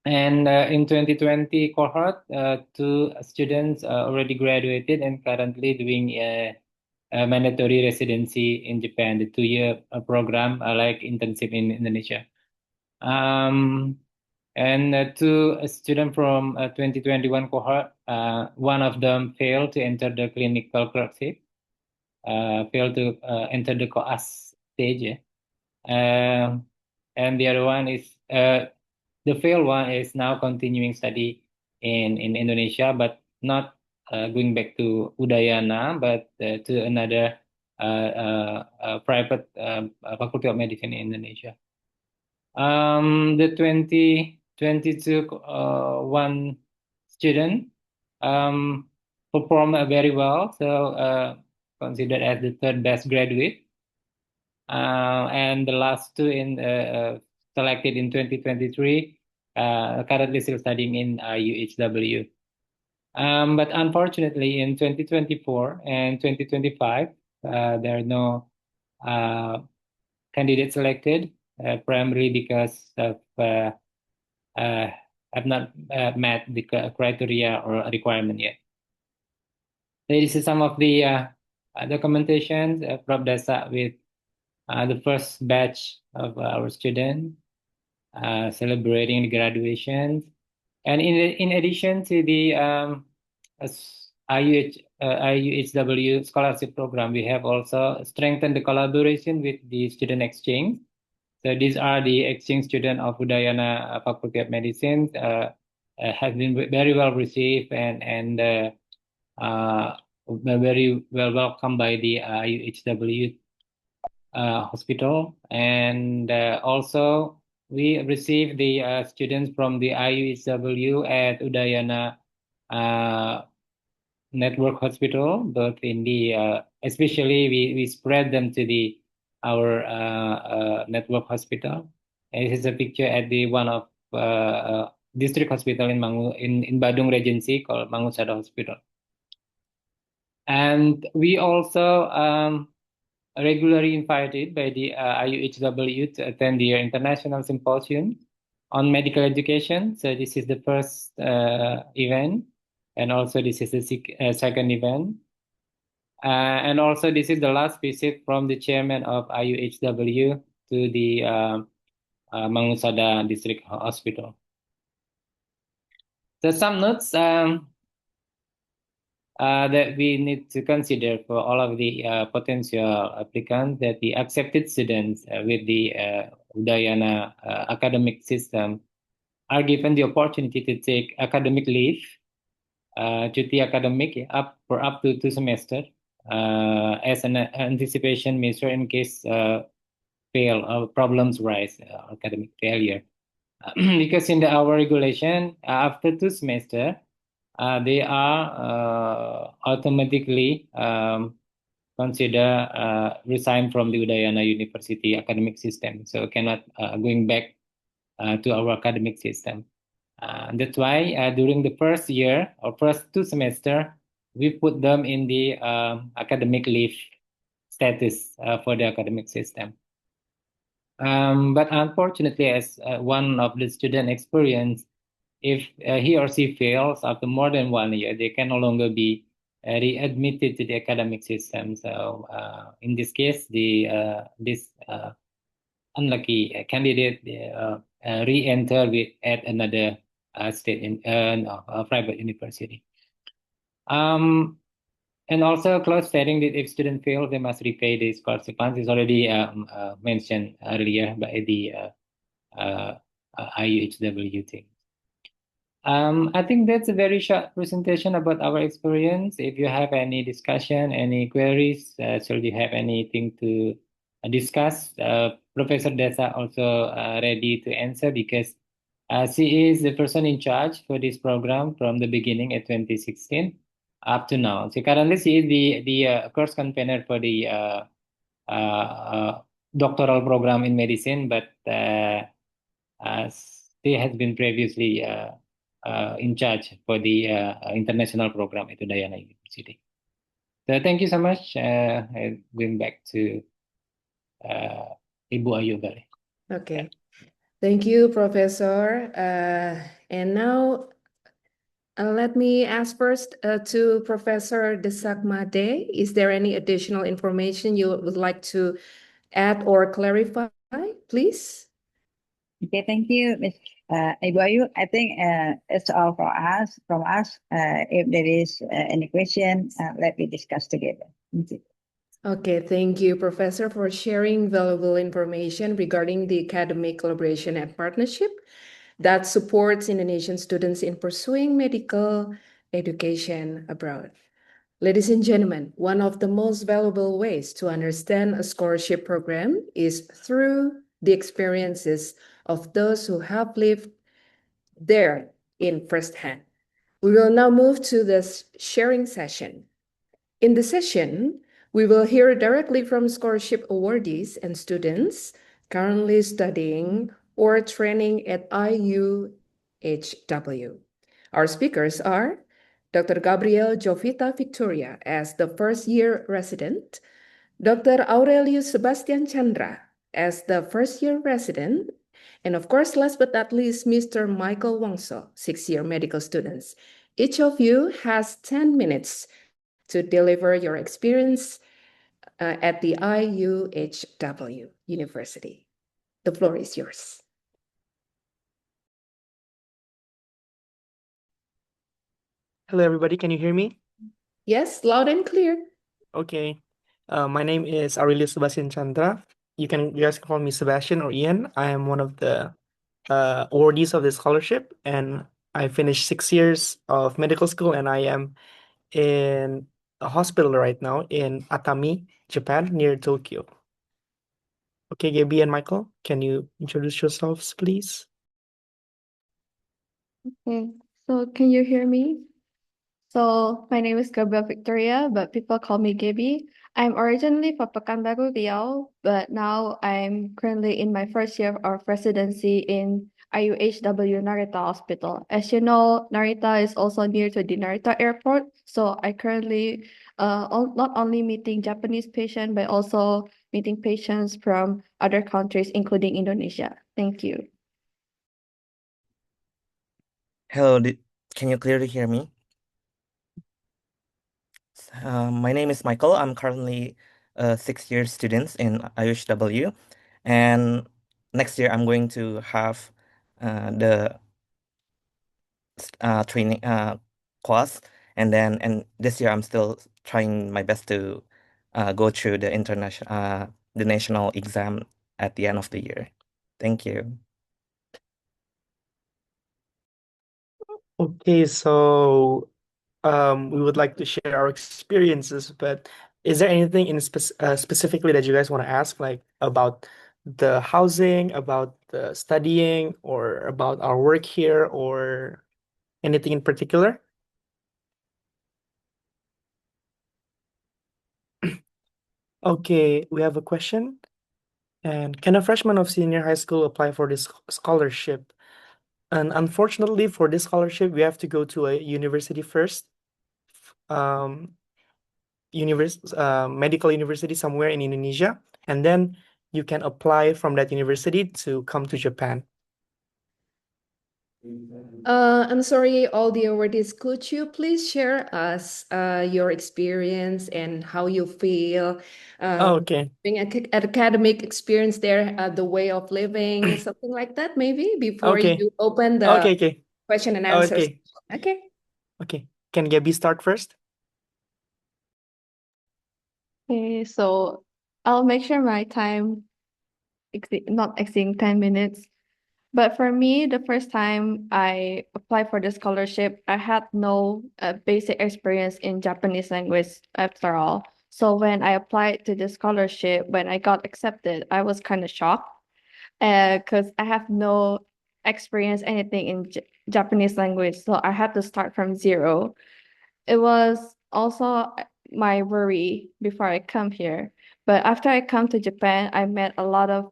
And in 2020 cohort, 2 students already graduated and currently doing a mandatory residency in Japan, the 2-year program like internship in Indonesia. And 2 students from 2021 cohort, one of them failed to enter the clinical clerkship, failed to enter the COAS stage. And the other one is the failed one is now continuing study in Indonesia, but not going back to Udayana, but to another private faculty of medicine in Indonesia. The 2022 one student performed very well, so considered as the 3rd best graduate. And the last 2 in selected in 2023 currently still studying in IUHW. But unfortunately, in 2024 and 2025, there are no candidates selected, primarily because of have not met the criteria or requirement yet. This is some of the documentation Prof. Desa with the first batch of our students celebrating the graduation. And in addition to the IUHW scholarship program, we have also strengthened the collaboration with the student exchange. So these are the exchange students of Udayana Faculty of Medicine, has been very well received and very well welcomed by the IUHW hospital. And also we received the students from the IUHW at Udayana Network Hospital, both in the especially we spread them to the our network hospital. And this is a picture at the one of district hospital in in Badung Regency called Mangusada Hospital. And we also regularly invited by the IUHW to attend their international symposium on medical education. So this is the first event, and also this is the second event. And also this is the last visit from the chairman of IUHW to the Mangusada District Hospital. So some notes that we need to consider for all of the potential applicants, that the accepted students with the Udayana academic system are given the opportunity to take academic leave, cuti academic up to 2 semesters as an anticipation measure in case problems rise, academic failure. Because in our regulation, after 2 semesters, they are automatically consider resign from the Udayana University academic system, so cannot going back to our academic system. That's why during the first year or first 2 semesters, we put them in the academic leave status for the academic system. But unfortunately, as one of the student experience, if he or she fails after more than 1 year, they can no longer be readmitted to the academic system. So in this case, this unlucky candidate re-enter at another state in private university. And also close stating that if student fail, they must repay the scholarship funds. Is already mentioned earlier by the IUHW thing. I think that's a very short presentation about our experience. If you have any discussion, any queries, should you have anything to discuss, Professor Desa also ready to answer because she is the person in charge for this program from the beginning at 2016 up to now. So currently she is the course convener for the doctoral program in medicine, but she has been previously in charge for the international program at Udayana University. So thank you so much. Going back to Ibu Ayu Gali. Okay. Thank you, Professor. And now let me ask first to Professor Desakmade. Is there any additional information you would like to add or clarify, please? Okay, thank you, Ms. Ibu Ayu. I think it's all from us. If there is any question, let me discuss together. Thank you. Okay, thank you, Professor, for sharing valuable information regarding the academic collaboration and partnership that supports Indonesian students in pursuing medical education abroad. Ladies and gentlemen, one of the most valuable ways to understand a scholarship program is through the experiences of those who have lived there in firsthand. We will now move to the sharing session. In the session, we will hear directly from scholarship awardees and students currently studying or training at IUHW. Our speakers are Dr. Gabriel Jovita Victoria as the first-year resident, Dr. Aurelius Sebastian Chandra as the first-year resident, and of course, last but not least, Mr. Michael Wongso, sixth-year medical students. Each of you has 10 minutes to deliver your experience at the IUHW University. The floor is yours. Hello, everybody. Can you hear me? Yes, loud and clear. Okay. My name is Aurelius Sebastian Chandra. You guys call me Sebastian or Ian. I am one of the awardees of this scholarship, and I finished 6 years of medical school, and I am in a hospital right now in Atami, Japan, near Tokyo. Okay, Gaby and Michael, can you introduce yourselves, please? Okay, so can you hear me? So my name is Gabriel Victoria, but people call me Gaby. I'm originally from Pekanbaru, Riau, but now I'm currently in my first year of residency in IUHW Narita Hospital. As you know, Narita is also near to the Narita Airport, so I currently not only meeting Japanese patients, but also meeting patients from other countries, including Indonesia. Thank you. Hello, can you clearly hear me? My name is Michael. I'm currently a 6-year student in IUHW, and next year I'm going to have the training class, and this year I'm still trying my best to go through the national exam at the end of the year. Thank you. Okay, so we would like to share our experiences, but is there anything specifically that you guys want to ask, like about the housing, about the studying, or about our work here, or anything in particular? Okay, we have a question. And can a freshman of senior high school apply for this scholarship? And unfortunately, for this scholarship, we have to go to a university first. Medical university somewhere in Indonesia, and then you can apply from that university to come to Japan. I'm sorry, all the awardees. Could you please share us your experience and how you feel Okay. being academic experience there, the way of living, something like that, maybe before Okay. you open the Okay. Okay. question and answers. Okay. Okay. Okay. Can Gabby start first? Okay, so I'll make sure my time not exceeding 10 minutes. But for me, the first time I applied for the scholarship, I had no basic experience in Japanese language after all. So when I applied to the scholarship, when I got accepted, I was kind of shocked because I have no experience anything in Japanese language. So I had to start from zero. It was also my worry before I come here. But after I come to Japan, I met a lot of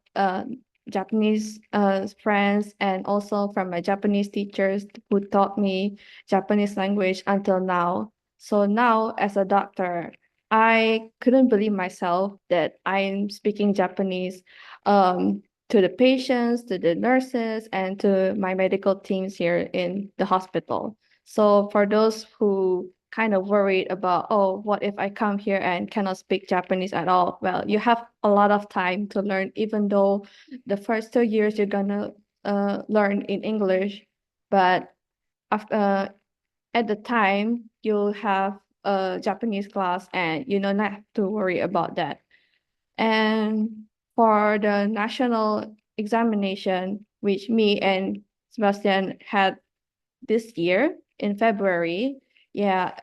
Japanese friends and also from my Japanese teachers who taught me Japanese language until now. So now, as a doctor, I couldn't believe myself that I'm speaking Japanese to the patients, to the nurses, and to my medical teams here in the hospital. So for those who kind of worried about, oh, what if I come here and cannot speak Japanese at all? Well, you have a lot of time to learn, even though the first 2 years you're gonna learn in English, but after at the time you'll have a Japanese class and you don't have to worry about that. And for the national examination, which me and Sebastian had this year in February, yeah,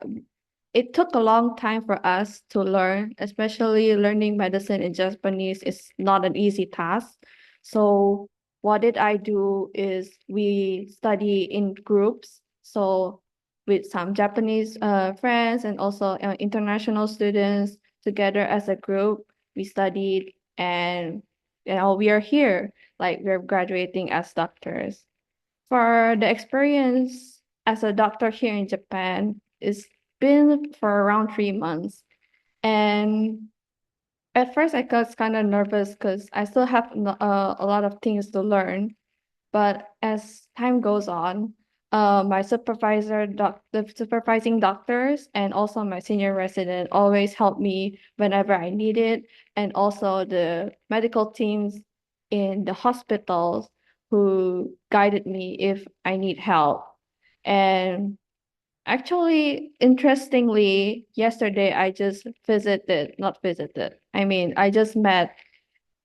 it took a long time for us to learn, especially learning medicine in Japanese is not an easy task. So what did I do is we study in groups. So with some Japanese friends and also international students together as a group, we studied and we are here, like we're graduating as doctors. For the experience as a doctor here in Japan, it's been for around 3 months. And at first, I got kind of nervous because I still have a lot of things to learn. But as time goes on, my the supervising doctors and also my senior resident always help me whenever I need it, and also the medical teams in the hospitals who guided me if I need help. And actually, interestingly, yesterday I mean, I just met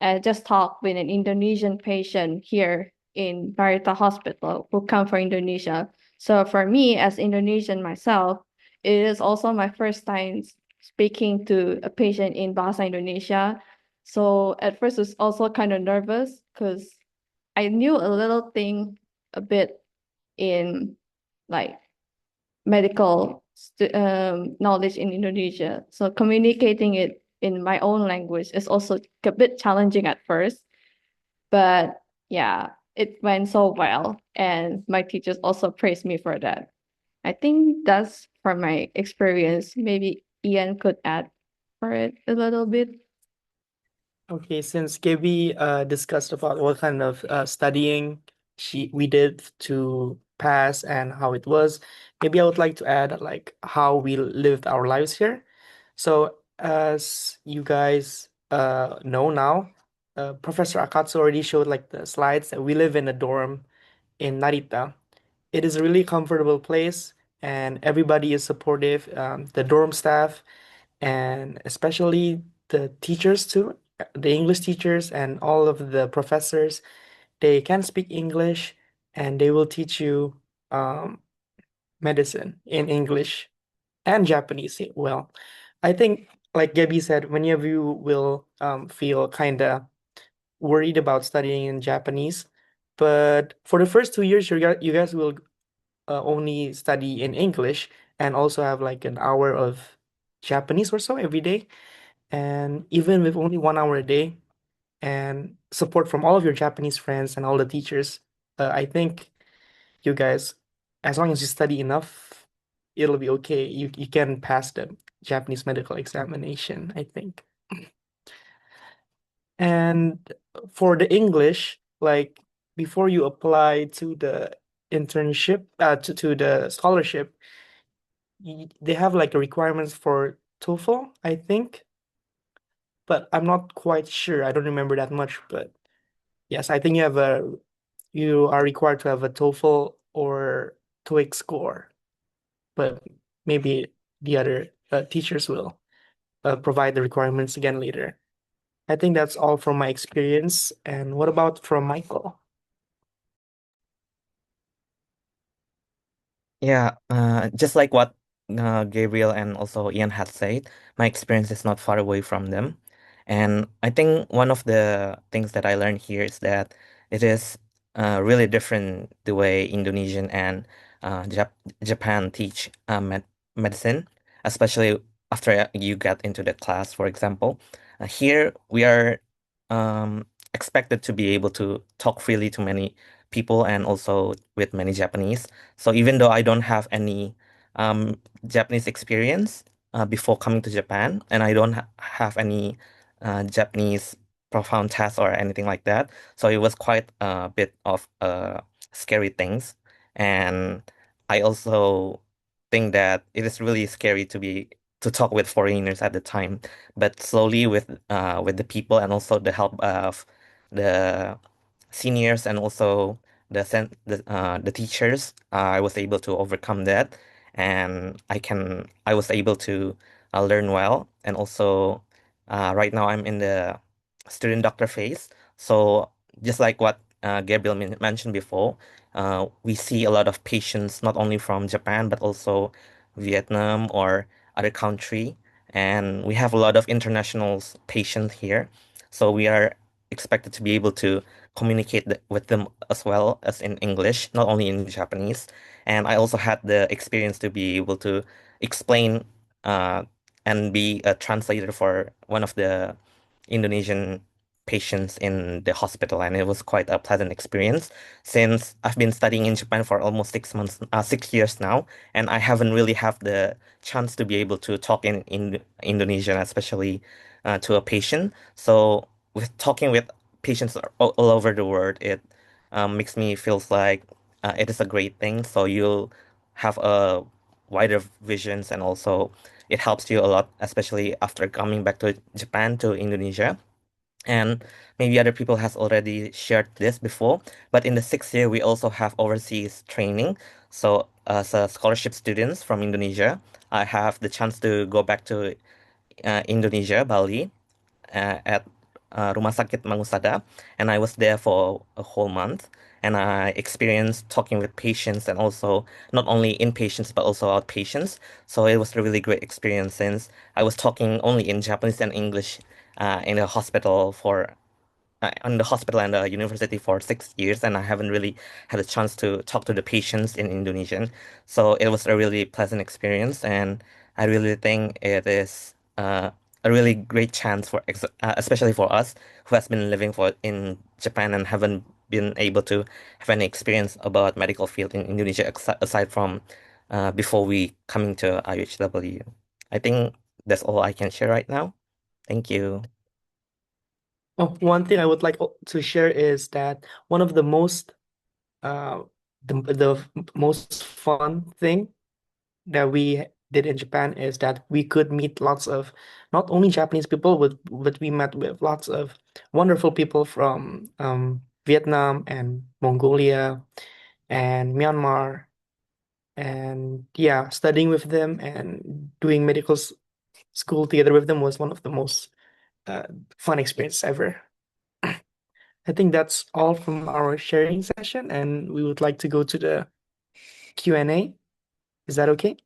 and just talked with an Indonesian patient here in Barita Hospital who come from Indonesia. So for me, as Indonesian myself, it is also my first time speaking to a patient in Bahasa Indonesia. So at first, it's also kind of nervous because I knew a little thing a bit in like medical knowledge in Indonesia. So communicating it in my own language is also a bit challenging at first, but yeah, it went so well, and my teachers also praised me for that. I think that's from my experience. Maybe Ian could add for it a little bit. Okay, since Gabby discussed about what kind of studying we did to pass and how it was, maybe I would like to add like how we lived our lives here. So as you guys know now, Professor Akatsu already showed like the slides that we live in a dorm in Narita. It is a really comfortable place and everybody is supportive. The dorm staff and especially the teachers too, the English teachers and all of the professors, they can speak English and they will teach you medicine in English and Japanese. Well, I think like Gabby said, many of you will feel kind of worried about studying in Japanese, but for the first 2 years, you guys will only study in English and also have like an hour of Japanese or so every day. And even with only 1 hour a day and support from all of your Japanese friends and all the teachers, I think you guys, as long as you study enough, it'll be okay. You can pass the Japanese medical examination, I think. And for the English, like before you apply to the internship to the scholarship, they have like requirements for TOEFL, I think, but I'm not quite sure. I don't remember that much, but yes, I think you are required to have a TOEFL or TOEIC score, but maybe the other teachers will provide the requirements again later. I think that's all from my experience. And what about from Michael? Yeah, just like what Gabriel and also Ian had said, my experience is not far away from them. And I think one of the things that I learned here is that it is really different the way Indonesian and Japan teach medicine, especially after you get into the class, for example. Here we are expected to be able to talk freely to many people and also with many Japanese. So even though I don't have any Japanese experience before coming to Japan, and I don't have any Japanese profound test or anything like that, so it was quite a bit of scary things. And I also think that it is really scary to talk with foreigners at the time. But slowly with the people and also the help of the seniors and also the teachers, I was able to overcome that, and I was able to learn well. And also right now I'm in the student doctor phase. So just like what Gabriel mentioned before, we see a lot of patients not only from Japan but also Vietnam or other country, and we have a lot of international patients here. So we are expected to be able to communicate with them as well as in English, not only in Japanese. And I also had the experience to be able to explain uh, and be a translator for one of the Indonesian patients in the hospital, and it was quite a pleasant experience since I've been studying in Japan for almost 6 months, 6 years now, and I haven't really have the chance to be able to talk in Indonesian, especially to a patient. So with talking with patients all over the world, it makes me feels like it is a great thing. So you'll have a wider visions, and also it helps you a lot, especially after coming back to Japan, to Indonesia. And maybe other people has already shared this before, but in the 6th year we also have overseas training. So as a scholarship students from Indonesia, I have the chance to go back to Indonesia, Bali, at Rumah Sakit Mangusada, and I was there for a whole month. And I experienced talking with patients, and also not only inpatients but also outpatients. So it was a really great experience since I was talking only in Japanese and English in the hospital and the university for 6 years, and I haven't really had a chance to talk to the patients in Indonesian. So it was a really pleasant experience, and I really think it is a really great chance especially for us who has been living in Japan and haven't been able to have any experience about medical field in Indonesia aside from before we coming to IUHW. I think that's all I can share right now. Thank you. Oh, one thing I would like to share is that one of the uh the most fun thing that we did in Japan is that we could meet lots of not only Japanese people, but we met with lots of wonderful people from Vietnam and Mongolia and Myanmar. And yeah, studying with them and doing medical school together with them was one of the most fun experiences ever. I think that's all from our sharing session, and we would like to go to the Q&A. Is that okay?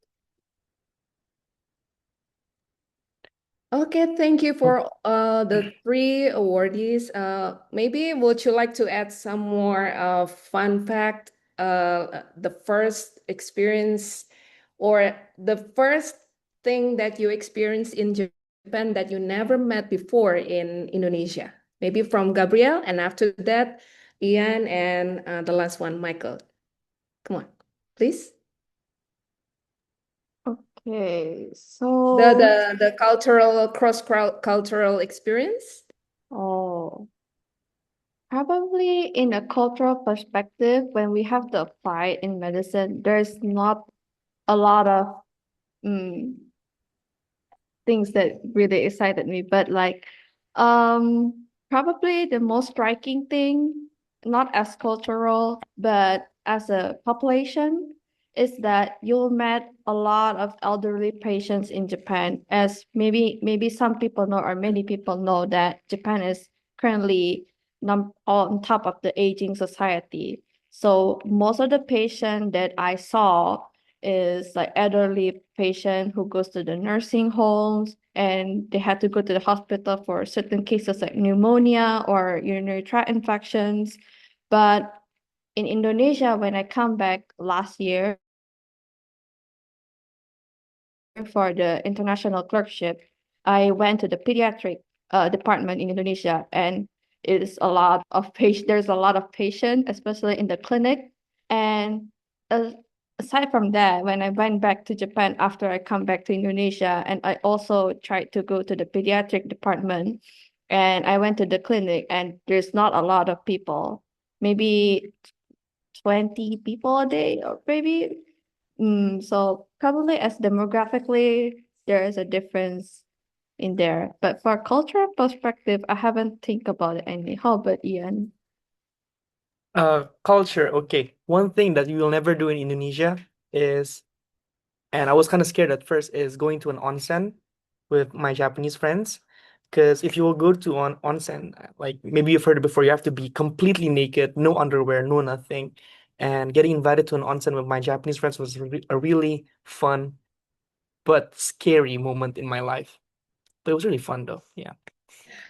Okay, thank you for the three awardees. Maybe would you like to add some more fun fact, the first experience or the first thing that you experienced in Japan that you never met before in Indonesia? Maybe from Gabriel, and after that, Ian, and the last one, Michael. Come on, please. Okay, The so the cultural cultural experience. oh, Probably in a cultural perspective, when we have to apply it in medicine, there's not a lot of mm, things that really excited me. But like, probably the most striking thing, not as cultural, but as a population, is that you'll met a lot of elderly patients in Japan. As maybe some people know, or many people know, that Japan is currently on top of the aging society. So most of the patient that I saw is like elderly patient who goes to the nursing homes, and they had to go to the hospital for certain cases like pneumonia or urinary tract infections. But in Indonesia, when I come back last year for the international clerkship, I went to the pediatric department in Indonesia, and it's a lot of patient. There's a lot of patient, especially in the clinic. And uh, aside from that, when I went back to Japan after I come back to Indonesia, and I also tried to go to the pediatric department, and I went to the clinic, and there's not a lot of people, maybe 20 people a day, or maybe. So probably as demographically, there is a difference in there. But for cultural perspective, I haven't think about it any. How about Ian? Culture. Okay. One thing that you will never do in Indonesia is, and I was kind of scared at first, is going to an onsen with my Japanese friends. Because if you will go to an onsen, like maybe you've heard it before, you have to be completely naked, no underwear, no nothing. And getting invited to an onsen with my Japanese friends was a really fun but scary moment in my life. But it was really fun though. Yeah.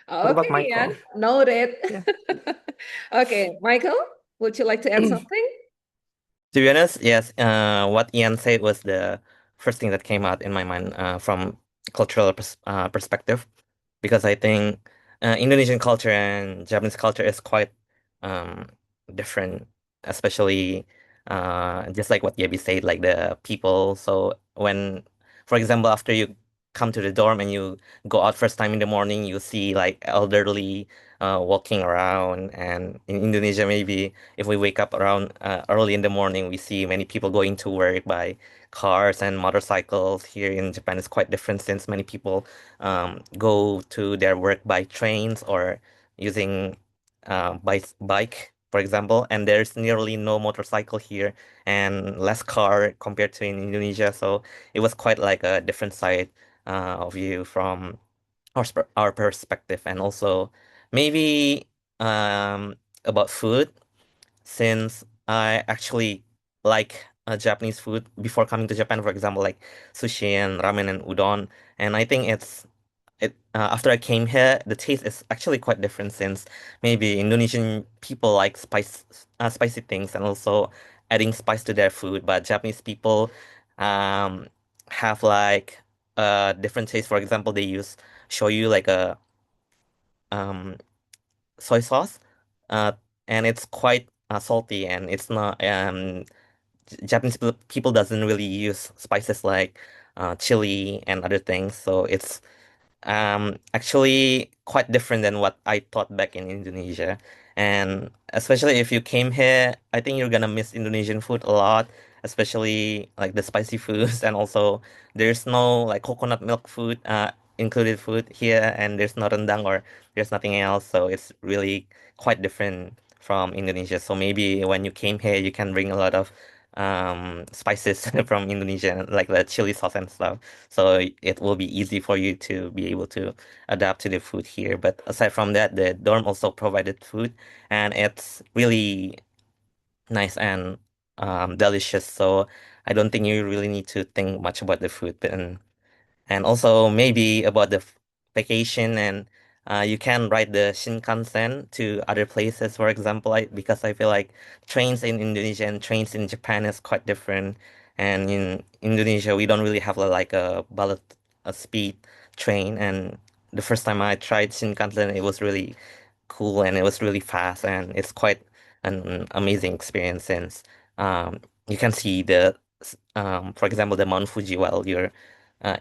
What about Okay, Ian, Michael? noted. Yeah. Okay, Michael, would you like to add something? To be honest, yes, what Ian said was the first thing that came out in my mind from cultural perspective, because I think Indonesian culture and Japanese culture is quite um, different, especially just like what Yebi said, like the people. So when, for example, after you come to the dorm and you go out first time in the morning, you see like elderly walking around, and in Indonesia, maybe if we wake up around early in the morning, we see many people going to work by cars and motorcycles. Here in Japan, it's quite different since many people go to their work by trains or using bike, for example. And there's nearly no motorcycle here and less car compared to in Indonesia. So it was quite like a different side of view from our perspective, and also maybe about food, since I actually like Japanese food before coming to Japan, for example, like sushi and ramen and udon. And I think after I came here, the taste is actually quite different, since maybe Indonesian people like spicy things and also adding spice to their food, but Japanese people um have like a different taste. For example, they use shoyu, like a um soy sauce, uh, and it's quite salty, and it's not Japanese people doesn't really use spices like chili and other things, so it's actually quite different than what I thought back in Indonesia. And especially if you came here, I think you're gonna miss Indonesian food a lot, especially like the spicy foods. And also there's no like coconut milk food included food here, and there's no rendang or there's nothing else. So it's really quite different from Indonesia. So maybe when you came here, you can bring a lot of spices from Indonesia, like the chili sauce and stuff, so it will be easy for you to be able to adapt to the food here. But aside from that, the dorm also provided food, and it's really nice and delicious. So I don't think you really need to think much about the food. And also maybe about the vacation, and you can ride the Shinkansen to other places, for example, because I feel like trains in Indonesia and trains in Japan is quite different. And in Indonesia, we don't really have like a bullet a speed train. And the first time I tried Shinkansen, it was really cool and it was really fast, and it's quite an amazing experience, since you can see for example, the Mount Fuji while you're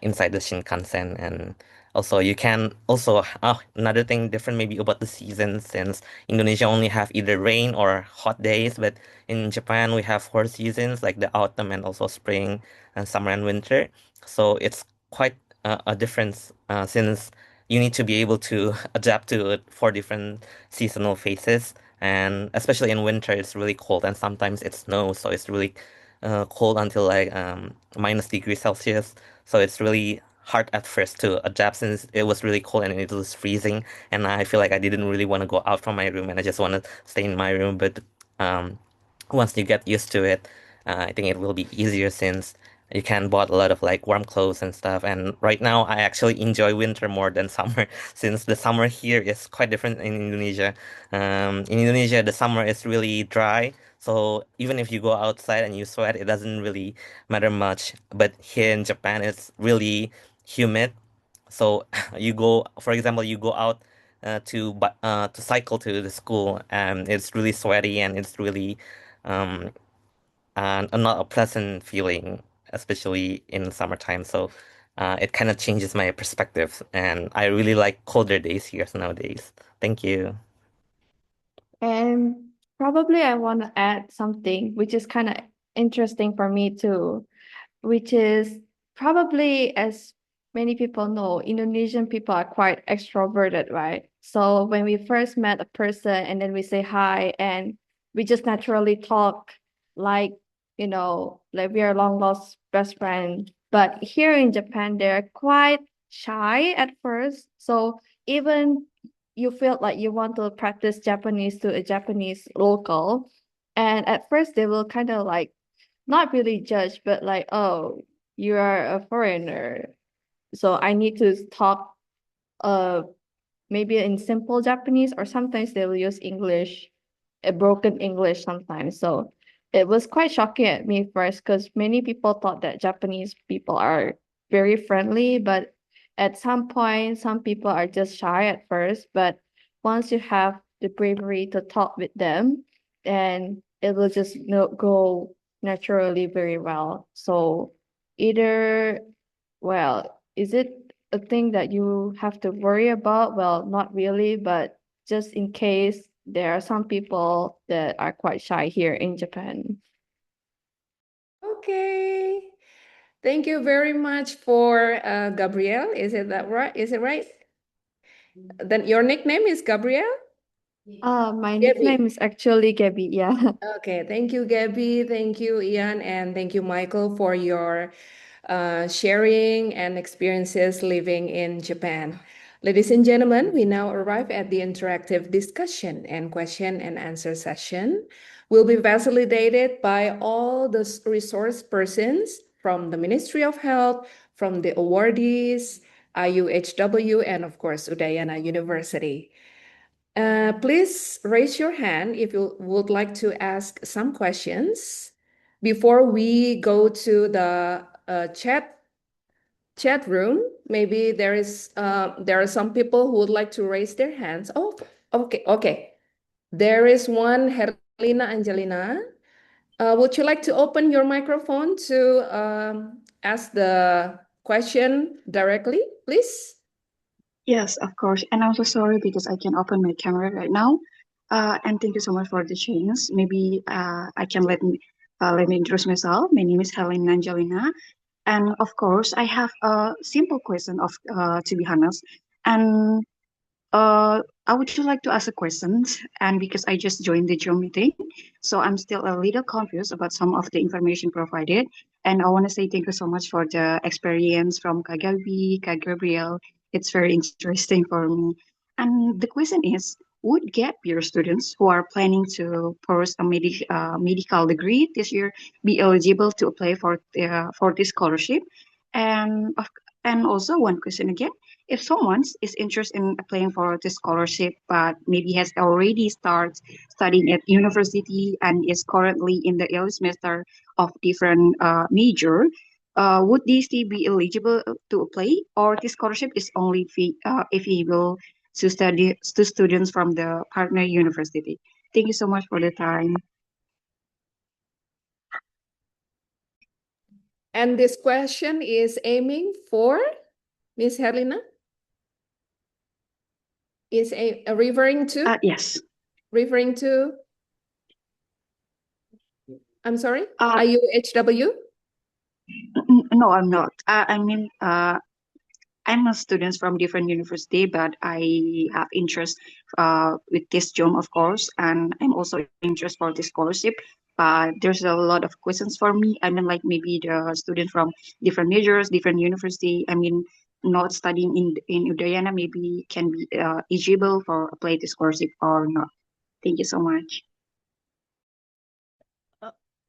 inside the Shinkansen. And Also, you can also another thing different maybe about the seasons, since Indonesia only have either rain or hot days, but in Japan we have 4 seasons like the autumn and also spring and summer and winter. So it's quite a difference since you need to be able to adapt to it 4 different seasonal phases. And especially in winter, it's really cold and sometimes it snows, so it's really cold until like -degrees Celsius. So it's really hard at first to adapt since it was really cold and it was freezing. And I feel like I didn't really want to go out from my room and I just want to stay in my room. But once you get used to it, I think it will be easier since you can bought a lot of like warm clothes and stuff. And right now, I actually enjoy winter more than summer since the summer here is quite different in Indonesia. In Indonesia, the summer is really dry. So even if you go outside and you sweat, it doesn't really matter much. But here in Japan, it's really humid. So you go, for example, you go out to cycle to the school, and it's really sweaty and it's really um, not a pleasant feeling, especially in summertime. So it kind of changes my perspective, and I really like colder days here nowadays. Thank you. And probably I want to add something which is kind of interesting for me too, which is probably, as many people know, Indonesian people are quite extroverted, right? So when we first met a person and then we say hi and we just naturally talk like, like we are long lost best friend. But here in Japan, they're quite shy at first. So even you feel like you want to practice Japanese to a Japanese local, and at first they will kind of like not really judge, but like, oh, you are a foreigner, so I need to talk uh maybe in simple Japanese, or sometimes they will use English, a broken English sometimes. So it was quite shocking at me first because many people thought that Japanese people are very friendly, but at some point, some people are just shy at first. But once you have the bravery to talk with them, then it will just go naturally very well. So either, well, is it a thing that you have to worry about? Well, not really, but just in case, there are some people that are quite shy here in Japan. Okay. Thank you very much for Gabrielle. Is it that right? Is it right? Then your nickname is Gabrielle? My Gabby. nickname is actually Gabby, yeah. Okay, thank you, Gabby. Thank you, Ian, and thank you, Michael, for your sharing and experiences living in Japan. Ladies and gentlemen, we now arrive at the interactive discussion and question and answer session. Will be facilitated by all the resource persons from the Ministry of Health, from the awardees, IUHW, and of course, Udayana University. Please raise your hand if you would like to ask some questions. Before we go to the chat room, maybe there are some people who would like to raise their hands. Oh, okay. There is one, Herlina Angelina. Would you like to open your microphone to ask the question directly, please? Yes, of course. And I'm so sorry because I can open my camera right now. And thank you so much for the chance. Maybe I can let me introduce myself. My name is Helen Angelina. And of course, I have a simple question of to be honest. And I would just like to ask a question. And because I just joined the Zoom meeting, so I'm still a little confused about some of the information provided. And I want to say thank you so much for the experience from Kak Gabi, Kak Gabriel. It's very interesting for me. And the question is, would gap year students who are planning to pursue a medical degree this year be eligible to apply for this scholarship? And and also one question again, if someone is interested in applying for the scholarship but maybe has already started studying at university and is currently in the early semester of different major, would they still be eligible to apply, or the scholarship is only if he will to study to students from the partner university? Thank you so much for the time. And this question is aiming for Miss Herlina? is referring to? Yes. Referring to? I'm sorry? Uh, IUHW? no, I'm not. I mean, I'm a student from different university, but I have interest with this job, of course, and I'm also interested for this scholarship. There's a lot of questions for me. I mean, like maybe the student from different majors, different university. I mean, not studying in Udayana maybe can be eligible for apply this scholarship or not. Thank you so much.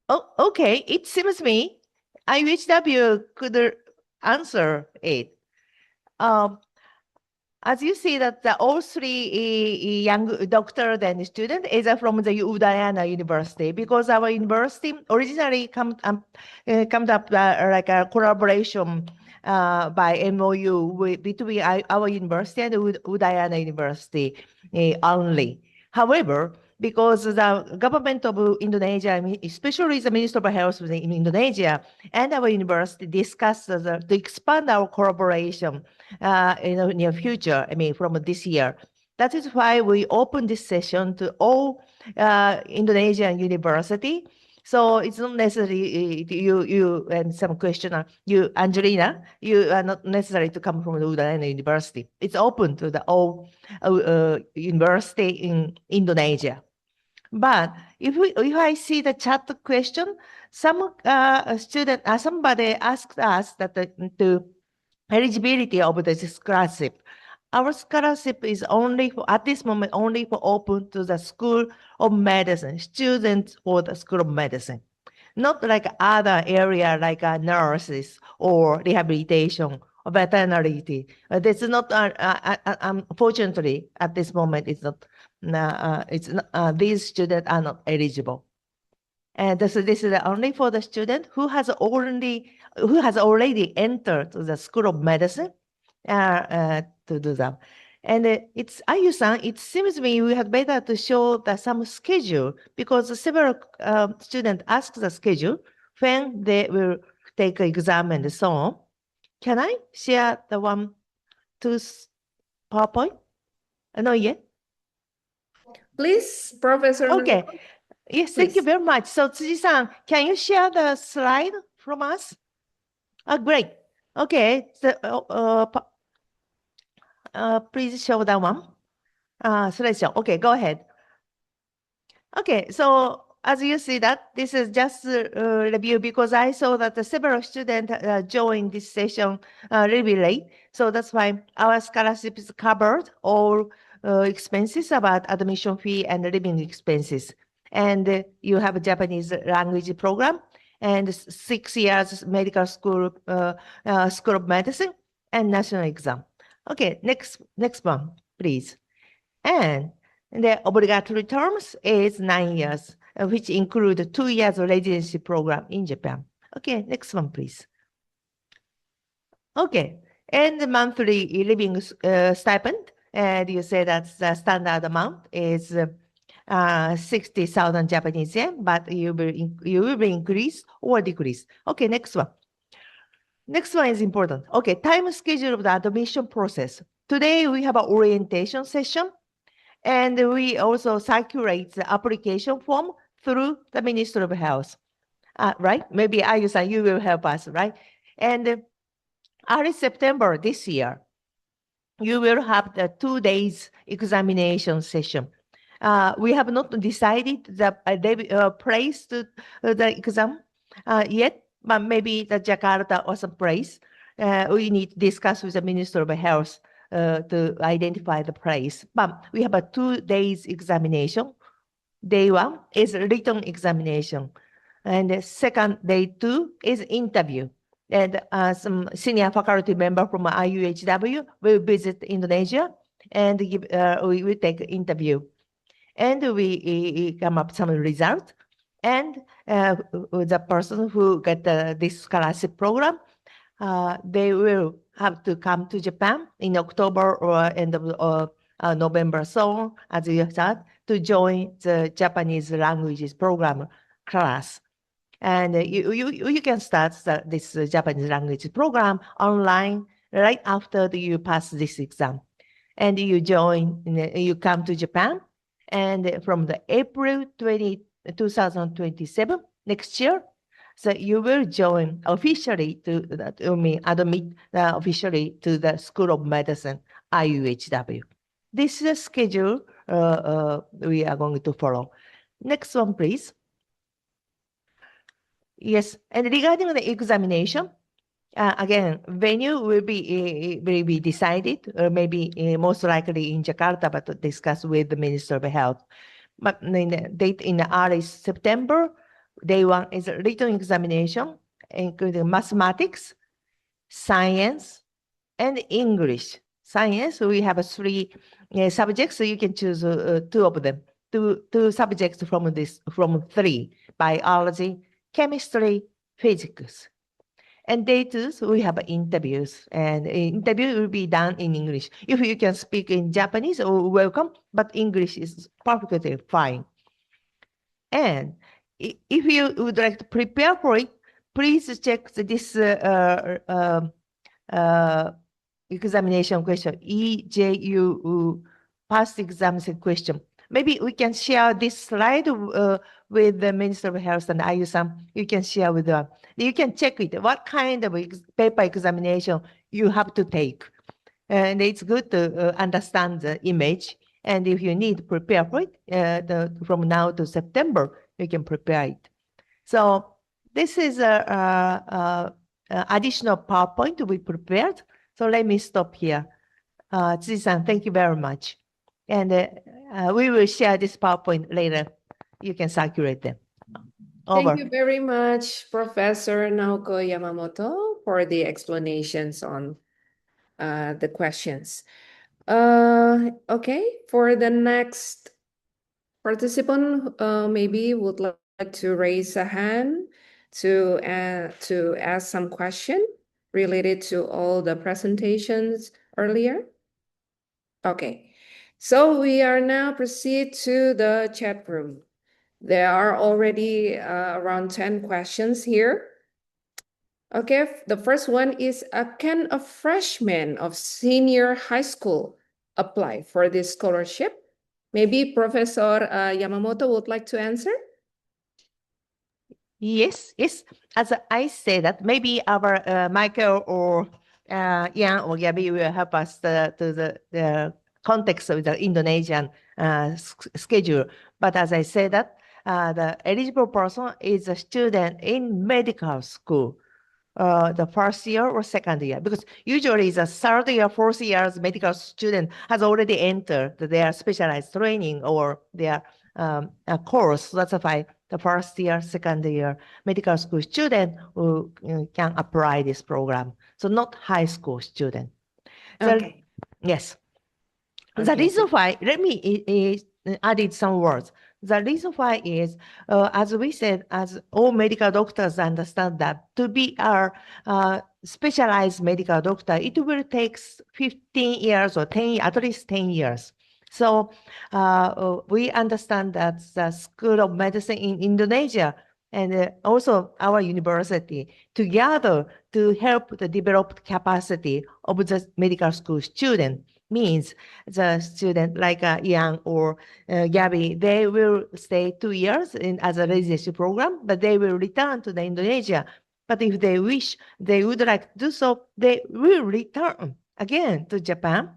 Oh, okay. It seems me IUHW could answer it. As you see that all three young doctor and student is from the Udayana University, because our university originally come up like a collaboration by MOU between our university and Udayana University only. However, because the government of Indonesia, I mean, especially the Minister of Health in Indonesia and our university discussed to expand our collaboration in the near future, I mean, from this year. That is why we opened this session to all Indonesian university. So it's not necessary you and some questioner, you Angelina, you are not necessary to come from the Udayana University. It's open to the all university in Indonesia. But if I see the chat question, some student, somebody asked us that the eligibility of the scholarship. Our scholarship is only for, at this moment, only for open to the School of Medicine, students for the School of Medicine. Not like other area like nurses or rehabilitation or veterinary. This is not, unfortunately, at this moment, it's not, these students are not eligible. And this is only for the student who has already entered the School of Medicine to do that. And it's Ayu-san, it seems to me we had better to show some schedule, because several students ask the schedule when they will take exam and so on. Can I share the one to PowerPoint? No, yet? Please, Professor. Okay. Yes, thank you very much. So Tsuji-san, can you share the slide from us? Great. Okay. So, please show that one. Slideshow. Okay, go ahead. Okay, so as you see that, this is just a review, because I saw that several students joined this session really late. So that's why our scholarship is covered all expenses about admission fee and living expenses. And you have a Japanese language program and 6 years medical school, School of Medicine and national exam. Okay, next one, please. And the obligatory terms is 9 years, which include 2 years residency program in Japan. Okay, next one, please. Okay, and the monthly living stipend, and you say that the standard amount is 60,000 Japanese yen, but you will be increased or decreased. Okay, next one. Next one is important. Okay, time schedule of the admission process. Today we have an orientation session, and we also circulate the application form through the Ministry of Health, right? Maybe Ayu-san, you will help us, right? And early September this year, you will have the 2 days examination session. We have not decided the place to the exam yet, but maybe the Jakarta or some place. We need to discuss with the Minister of Health to identify the place. But we have a 2 days examination. Day 1 is written examination. And the second, day 2 is interview. And some senior faculty member from IUHW will visit Indonesia and give, we will take interview. And we come up some result. And the person who get this scholarship program, they will have to come to Japan in October or end of November, so as you said, to join the Japanese languages program class. And you can start this Japanese language program online right after you pass this exam. and you come to Japan, and from the April 2027 next year, so you will join officially to that, admit officially to the School of Medicine, IUHW. This is a schedule we are going to follow. Next one, please. Yes, and regarding the examination, again, venue will be decided, or maybe most likely in Jakarta, but discuss with the Minister of Health. But in the date in early September, day one is a written examination, including mathematics, science, and English. Science, we have three subjects, so you can choose two of them. Two subjects from three: biology, chemistry, physics. And day two, we have interviews, and interview will be done in English. If you can speak in Japanese, welcome, but English is perfectly fine. And if you would like to prepare for it, please check this examination question, EJU past exams question. Maybe we can share this slide with the Minister of Health and Ayu-san. You can share with them. You can check it, what kind of paper examination you have to take. And it's good to understand the image. And if you need to prepare for it, from now to September, you can prepare it. So this is a additional PowerPoint we prepared. So let me stop here. Tsuji-san, thank you very much. And we will share this PowerPoint later. You can circulate them. Over. Thank you very much, Professor Naoko Yamamoto, for the explanations on the questions. Okay, for the next participant, maybe would like to raise a hand to ask some question related to all the presentations earlier. Okay, so we are now proceed to the chat room. There are already around 10 questions here. Okay, the first one is, can a freshman of senior high school apply for this scholarship? Maybe Professor Yamamoto would like to answer? Yes. As I say that, maybe our Michael or Ian or Gabby will help us to the context of the Indonesian schedule. But as I say that, the eligible person is a student in medical school, the first year or second year, because usually the third year, fourth year's medical student has already entered their specialized training or their course. That's why the first year, second year medical school student who can apply this program. So not high school student. Okay. Yes. The Okay. reason why, let me add some words. The reason why is, as we said, as all medical doctors understand that to be a specialized medical doctor, it will take 15 years or 10, at least 10 years. So we understand that the School of Medicine in Indonesia and also our university together to help the developed capacity of the medical school student means the student like Yang or Gabby, they will stay 2 years as a residency program, but they will return to the Indonesia. But if they wish, they would like to do so, they will return again to Japan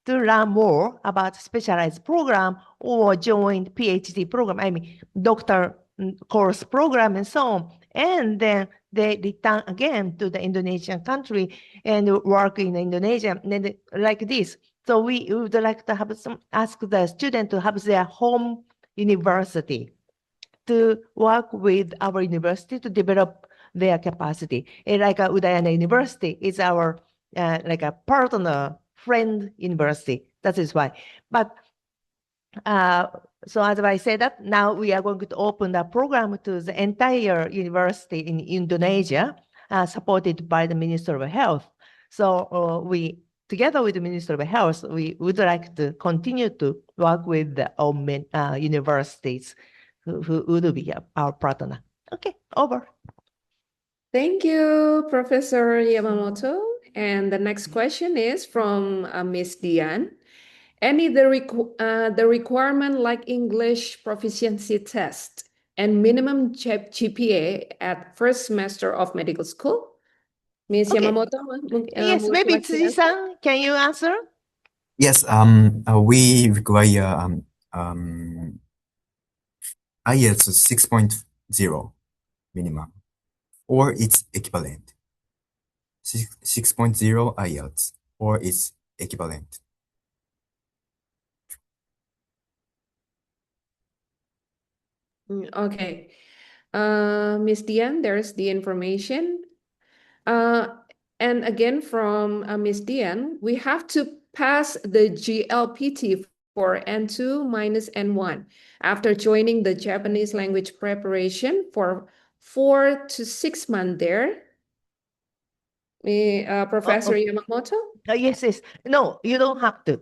to learn more about specialized program or join PhD program, I mean, doctor course program and so on. And then they return again to the Indonesian country and work in Indonesia and like this. So we would like to have ask the student to have their home university to work with our university to develop their capacity. And like Udayana University is our like a partner friend university. That is why. But so as I said that now we are going to open the program to the entire university in Indonesia, supported by the Minister of Health. So we, together with the Minister of Health, we would like to continue to work with the universities who would be our partner. Okay, over. Thank you, Professor Yamamoto. And the next question is from Miss Dian. Any the requirement like English proficiency test and minimum GPA at first semester of medical school? Miss Okay. Yamamoto, Yes, would you maybe like to answer? Tsuji-san, can you answer? Yes, we require IELTS 6.0 minimum or its equivalent. 6.0 IELTS or its equivalent. Okay. Miss Dian, there's the information. And again, from Miss Dian, we have to pass the GLPT for N2 minus N1 after joining the Japanese language preparation for 4 to 6 months there. Professor Yamamoto? Yes, yes. No, you don't have to.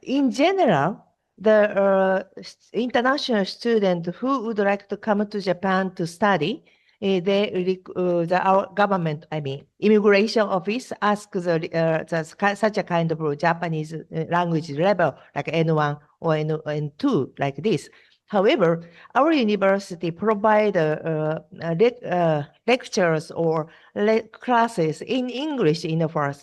In general, the international student who would like to come to Japan to study, our government, I mean, immigration office asks such a kind of Japanese language level, like N1 or N2, like this. However, our university provide lectures or classes in English in the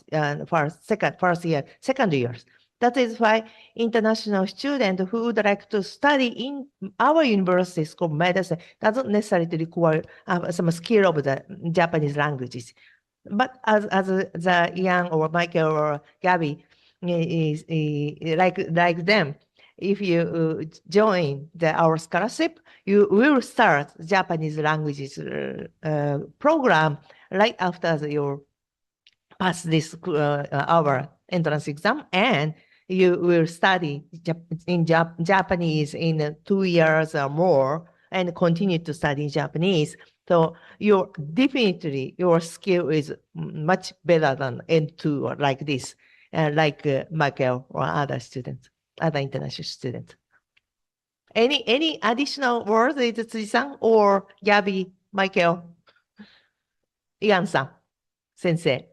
second years. That is why international student who would like to study in our university school of medicine doesn't necessarily require some skill of the Japanese languages. But as the Ian or Michael or Gabby is like them, if you join our scholarship, you will start Japanese languages program right after you pass this our entrance exam, and you will study Japanese in 2 years or more and continue to study Japanese. So your skill is much better than N2 or like this, like Michael or other students, other international students. Any additional words, Tsuji-san or Gabby, Michael, Ian-san, sensei?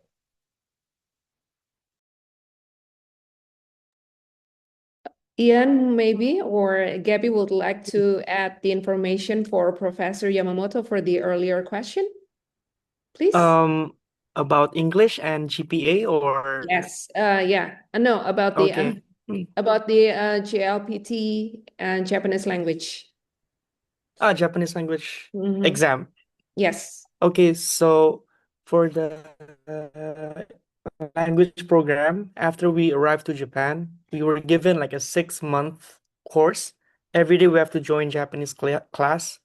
Ian, maybe, or Gabby would like to add the information for Professor Yamamoto for the earlier question, please. About English and GPA or Yes. Yeah. No, about the okay. GLPT and Japanese language. Japanese language Mhm. exam. Yes. Okay, so for the language program, after we arrived to Japan, we were given like a 6-month course. Every day we have to join Japanese class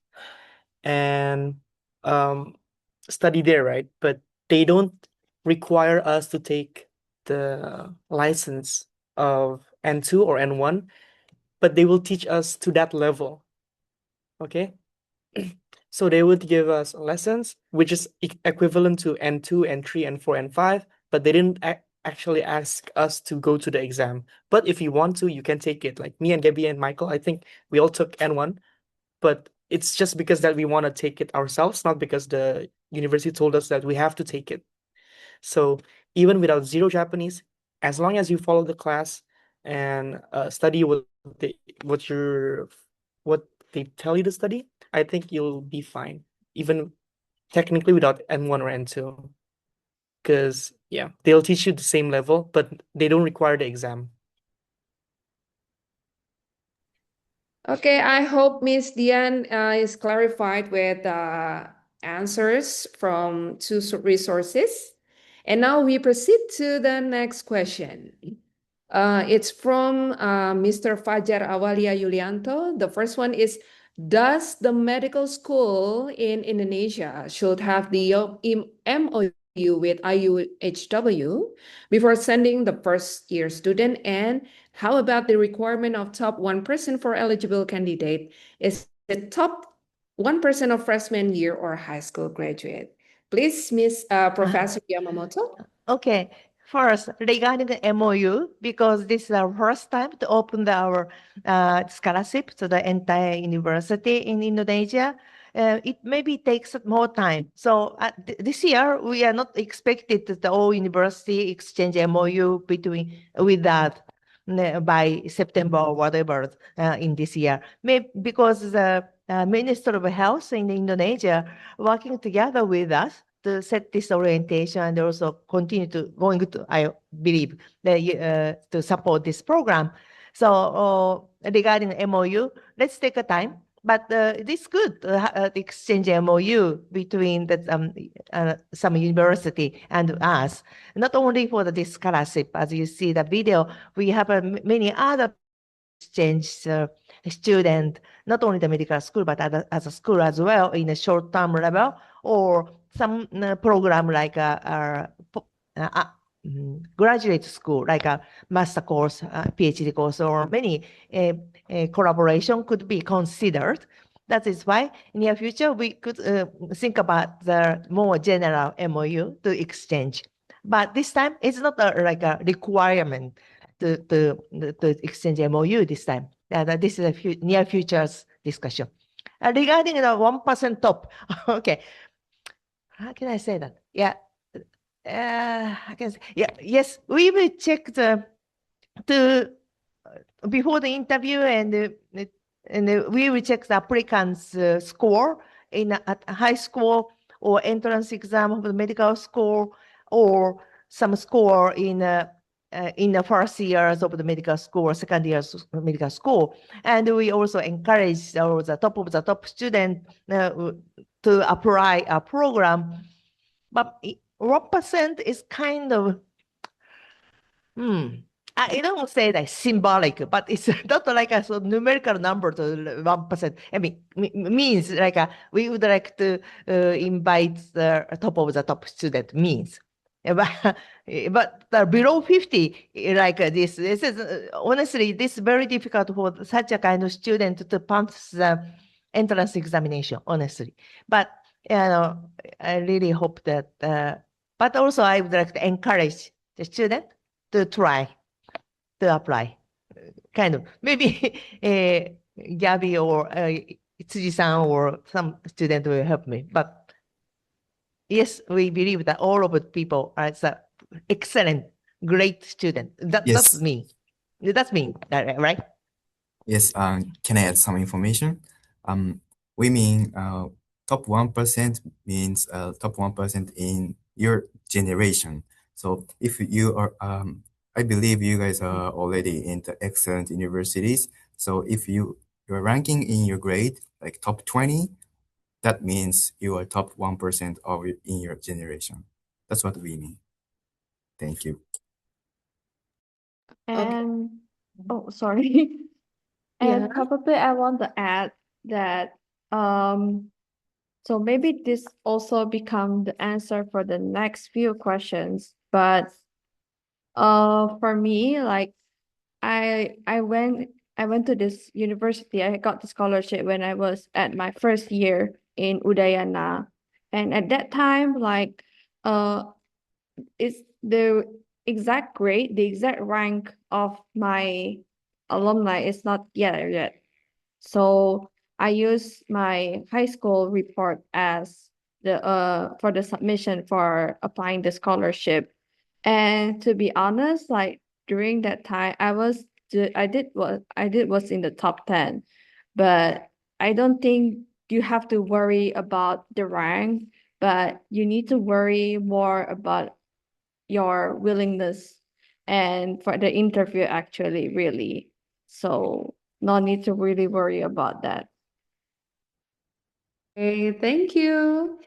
and study there, right? But they don't require us to take the license of N2 or N1, but they will teach us to that level. Okay? So they would give us lessons, which is equivalent to N2, N3, N4, N5, but they didn't actually ask us to go to the exam. But if you want to, you can take it. Like me and Gabby and Michael, I think we all took N1, but it's just because that we want to take it ourselves, not because the university told us that we have to take it. So even without zero Japanese, as long as you follow the class and study what they tell you to study, I think you'll be fine, even technically without N1 or N2. Because yeah, they'll teach you the same level, but they don't require the exam. Okay, I hope Miss Dian is clarified with answers from two resources. And now we proceed to the next question. It's from Mr. Fajar Awalia Yulianto. The first one is, does the medical school in Indonesia should have the MOU with IUHW before sending the first year student? And how about the requirement of top 1% for eligible candidate? Is it top 1% of freshman year or high school graduate? Please, Miss Professor Yamamoto. Okay. First, regarding the MOU, because this is our first time to open our scholarship to the entire university in Indonesia, it maybe takes more time. So this year, we are not expected that the all university exchange MOU with that by September or whatever in this year. Maybe because the Minister of Health in Indonesia working together with us to set this orientation and also continue to I believe to support this program. So regarding MOU, let's take a time. But it is good to exchange MOU between some university and us, not only for this scholarship. As you see the video, we have many other exchange student, not only the medical school, but as a school as well in a short-term level, or some program like graduate school, like a master course, PhD course, or many collaboration could be considered. That is why in the near future, we could think about the more general MOU to exchange. But this time, it's not like a requirement to exchange MOU this time. This is a near future's discussion. Regarding the 1% top, okay. How can I say that? Yeah. I can say, yeah, yes, we will check before the interview and we will check the applicant's score at high school or entrance exam of the medical school or some score in the first years of the medical school or second years of medical school. And we also encourage the top of the top student to apply a program. But 1% is kind of, I don't say that symbolic, but it's not like a numerical number to 1%. I mean, means like we would like to invite the top of the top student means. But below 50, like this is honestly, this is very difficult for such a kind of student to pass the entrance examination, honestly. But I really hope that, but also I would like to encourage the student to try to apply. Kind of, maybe Gabby or Tsuji-san or some student will help me. But yes, we believe that all of the people are excellent, great student. Yes. That's me. That's me, right? Yes. Can I add some information? We mean top 1% means top 1% in your generation. So if you are, I believe you guys are already in the excellent universities. So if your ranking in your grade, like top 20, that means you are top 1% in your generation. That's what we mean. Thank you. And oh, sorry. And Yeah. probably I want to add that so maybe this also become the answer for the next few questions. But for me, like I went to this university. I got the scholarship when I was at my first year in Udayana. And at that time, like it's the exact grade, the exact rank of my alumni is not yet. So I use my high school report as the for the submission for applying the scholarship. And to be honest, like during that time, I did was in the top 10, but I don't think you have to worry about the rank, but you need to worry more about your willingness and for the interview actually really. So no need to really worry about that. Okay, thank you.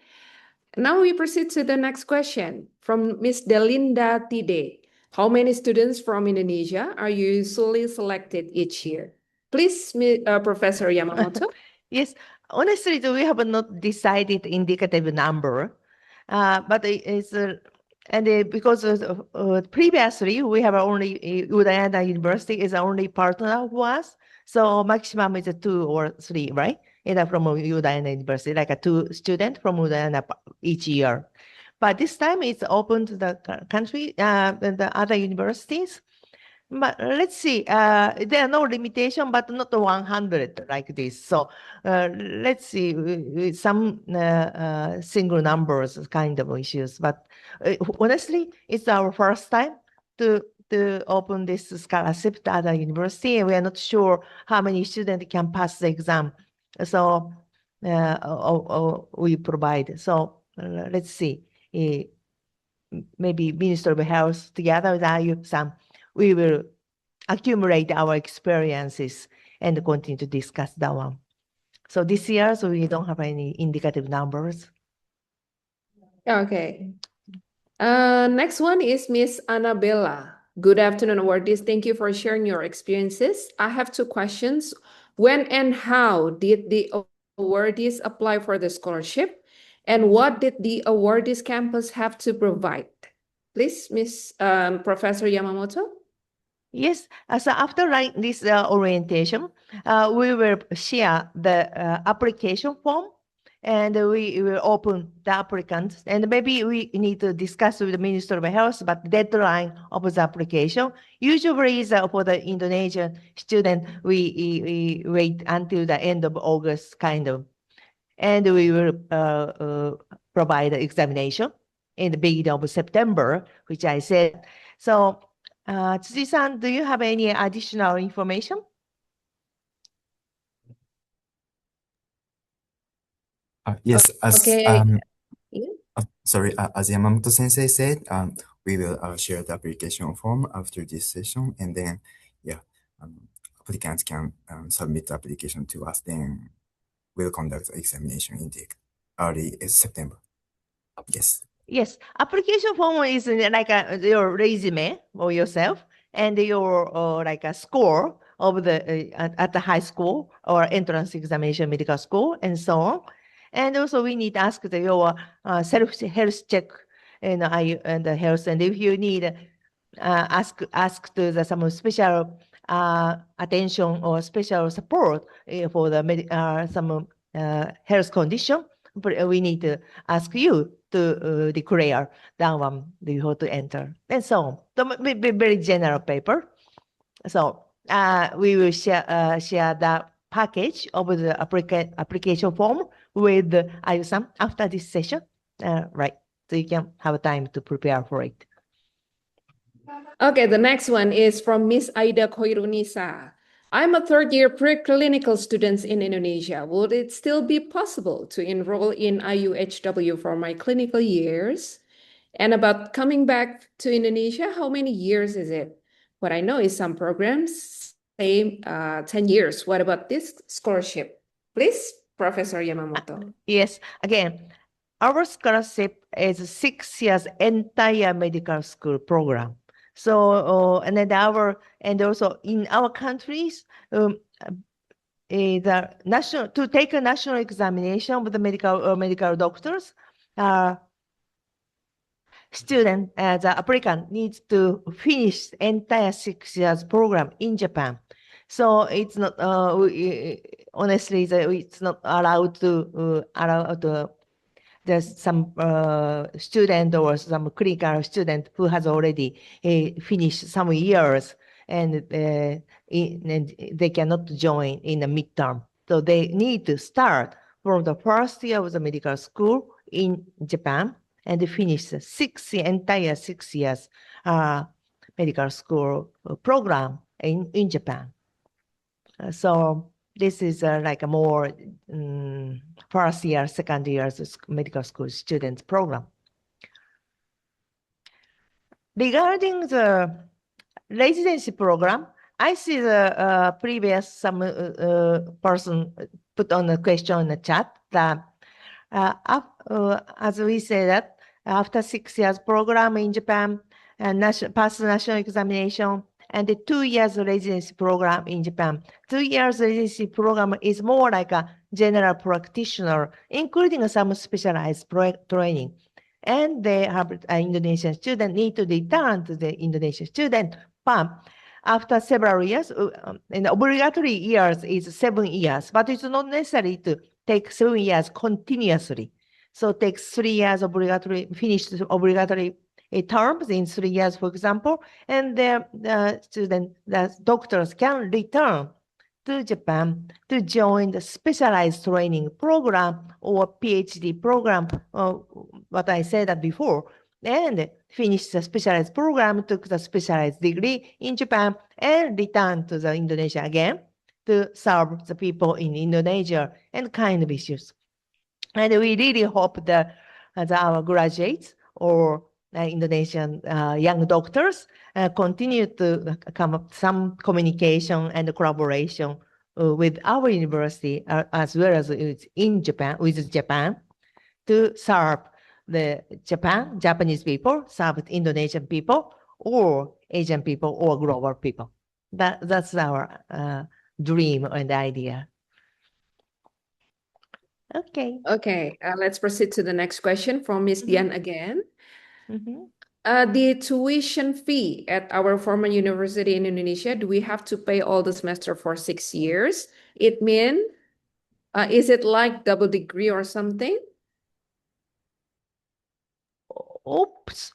Now we proceed to the next question from Miss Delinda Tide. How many students from Indonesia are usually selected each year? Please, Professor Yamamoto. Yes, honestly, we have not decided indicative number, but it's because previously we have only Udayana University is only partner of us, so maximum is 2 or 3, right? From Udayana University, like 2 students from Udayana each year. But this time it's open to the country, the other universities. But let's see, there are no limitation, but not 100 like this. So let's see, some single numbers kind of issues. But honestly, it's our first time to open this scholarship at a university, and we are not sure how many students can pass the exam. So we provide. So let's see. Maybe Minister of Health together with IU, we will accumulate our experiences and continue to discuss that one. So this year, so we don't have any indicative numbers. Okay. Next one is Miss Annabella. Good afternoon, awardees. Thank you for sharing your experiences. I have two questions. When and how did the awardees apply for the scholarship? And what did the awardees campus have to provide? Please, Miss Professor Yamamoto. Yes, so after this orientation, we will share the application form, and we will open the applicants, and maybe we need to discuss with the Minister of Health, but deadline of the application usually is for the Indonesian student, we wait until the end of August kind of, and we will provide the examination in the beginning of September, which I said. So Tsuji-san, do you have any additional information? Yes, as Okay. sorry, as Yamamoto Sensei said, we will share the application form after this session, and then applicants can submit the application to us. Then we'll conduct the examination in the early September. Yes. Yes, application form is like your resume for yourself and your like a score of the at the high school or entrance examination, medical school, and so on. And also we need to ask your self health check and the health, and if you need ask to some special attention or special support for the some health condition, but we need to ask you to declare that one before to enter, and so on. So very general paper. So we will share the package of the application form with Ayu-san after this session, right? So you can have time to prepare for it. Okay, the next one is from Miss Aida Koirunisa. I'm a third-year preclinical student in Indonesia. Would it still be possible to enroll in IUHW for my clinical years? And about coming back to Indonesia, how many years is it? What I know is some programs say 10 years. What about this scholarship? Please, Professor Yamamoto. Yes, again, our scholarship is 6 years entire medical school program. So, and then also in our countries, the national to take a national examination with the medical doctors, student as an applicant needs to finish the entire 6 years program in Japan. So it's not honestly it's not allowed to there's some student or some clinical student who has already finished some years, and they cannot join in the midterm. So they need to start from the first year of the medical school in Japan and finish the entire 6 years medical school program in Japan. So this is like a more first year, second year medical school students program. Regarding the residency program, I see the previous person put on a question in the chat that as we say that after 6 years program in Japan and pass national examination, and the 2 years residency program in Japan. 2 years residency program is more like a general practitioner, including some specialized training. And they have an Indonesian student need to return to the Indonesian student. But after several years, and obligatory years is 7 years, but it's not necessary to take 7 years continuously. So it takes 3 years obligatory, finish obligatory terms in 3 years, for example, and the doctors can return to Japan to join the specialized training program or PhD program, what I said that before, and finish the specialized program, took the specialized degree in Japan, and return to the Indonesia again to serve the people in Indonesia and kind of issues. And we really hope that our graduates or Indonesian young doctors continue to come up some communication and collaboration with our university as well as in Japan, with Japan, to serve the Japanese people, serve Indonesian people, or Asian people, or global people. That's our dream and idea. Okay. Okay, let's proceed to the next question from Miss Dian again. Mhm. The tuition fee at our former university in Indonesia, do we have to pay all the semester for 6 years? It mean, is it like double degree or something? Oops.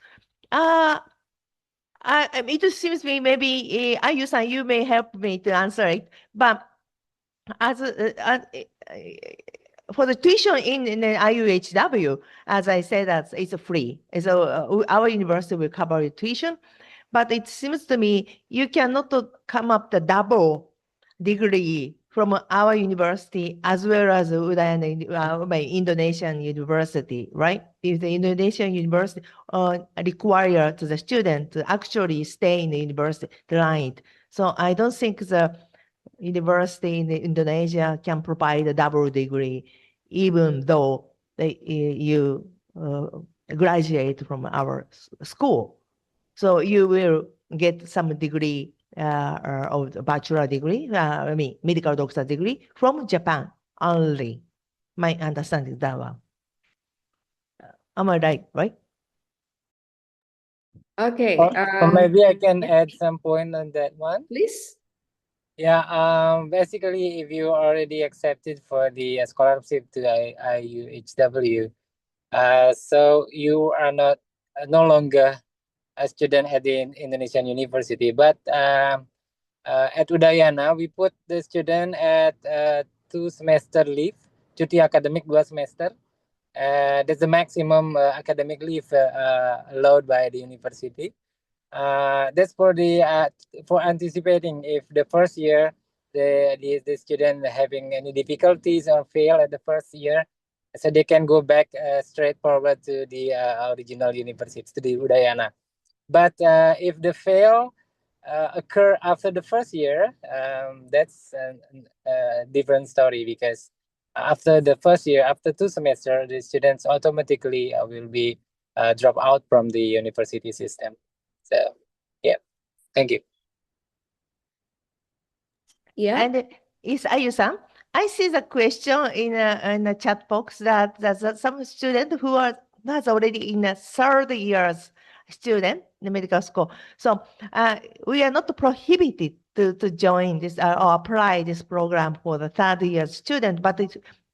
It seems me maybe Ayu-san, you may help me to answer it. But as for the tuition in the IUHW, as I said, that it's free. So our university will cover your tuition. But it seems to me you cannot come up the double degree from our university as well as my Indonesian university, right? If the Indonesian university require to the student to actually stay in the university, right? So I don't think the university in Indonesia can provide a double degree, even though you graduate from our school. So you will get some degree of bachelor degree, medical doctor degree from Japan only. My understanding is that one. Am I right? Okay. Or maybe I can add some point on that one. Please. Yeah, basically, if you already accepted for the scholarship to IUHW, so you are no longer a student at the Indonesian University, but at Udayana, we put the student at 2 semester leave, cuti akademik 2 semester. That's the maximum academic leave allowed by the university. That's for anticipating if the first year the student having any difficulties or fail at the first year, so they can go back straight forward to the original university, to the Udayana. But if the fail occur after the first year, that's a different story, because after the first year, after 2 semesters, the students automatically will be drop out from the university system. So, yeah, thank you. Yeah. And is Ayu-san, I see the question in the chat box that some student who that's already in a 3rd year's student in the medical school. So we are not prohibited to join this or apply this program for the 3rd year student, but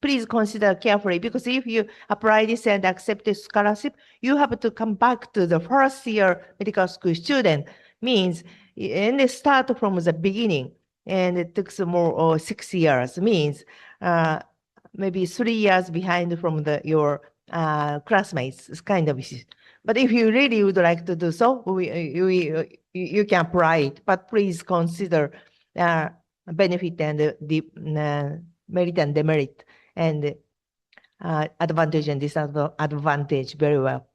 please consider carefully, because if you apply this and accept this scholarship, you have to come back to the 1st year medical school student. Means, and they start from the beginning, and it took some more 6 years. Means maybe 3 years behind from your classmates. It's kind of issue. But if you really would like to do so, you can apply it. But please consider benefit and the merit and demerit, and advantage and disadvantage very well.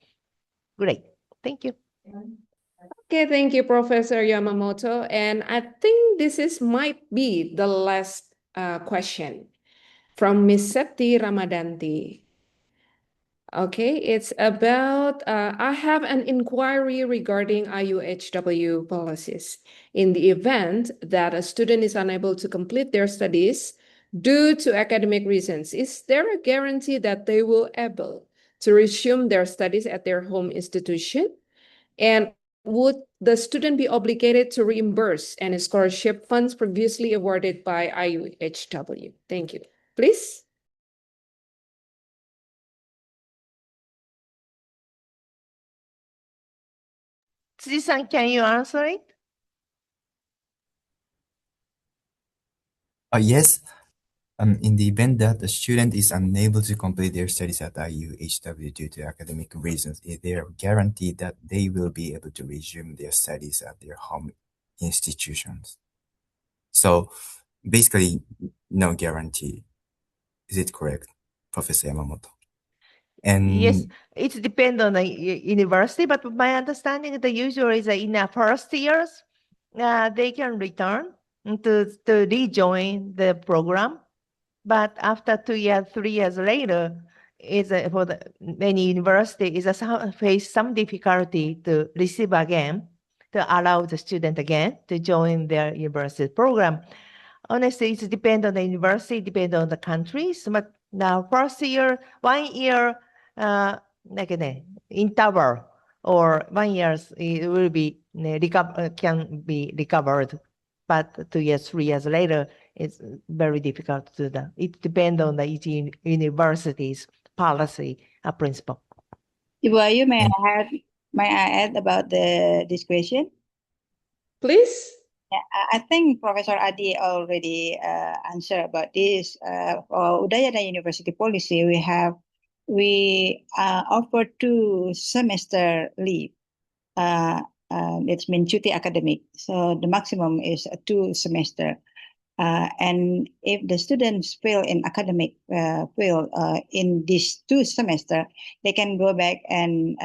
Great. Thank you. Okay, thank you, Professor Yamamoto. And I think this might be the last question from Miss Septi Ramadanti. Okay, it's about, I have an inquiry regarding IUHW policies. In the event that a student is unable to complete their studies due to academic reasons, is there a guarantee that they will able to resume their studies at their home institution? And would the student be obligated to reimburse any scholarship funds previously awarded by IUHW? Thank you. Please. Tsuji-san, can you answer it? Yes. In the event that the student is unable to complete their studies at IUHW due to academic reasons, they are guaranteed that they will be able to resume their studies at their home institutions. So basically, no guarantee. Is it correct, Professor Yamamoto? Yes, And it depends on the university, but my understanding that usually is that in the first years, they can return to rejoin the program. But after 2 years, 3 years later, is for the many university is face some difficulty to receive again, to allow the student again to join their university program. Honestly, it depends on the university, depends on the countries. But now, first year, 1 year, like an interval, or 1 year, it will be can be recovered. But 2 years, 3 years later, it's very difficult to do that. It depends on the each university's policy principle. Ibu Ayu, may I add about this question? Please. Yeah, I think Professor Adi already answered about this. For Udayana University policy, we offer 2 semester leave. It means cuti academic. So the maximum is 2 semester. And if the students fail in academic field in these 2 semesters, they can go back and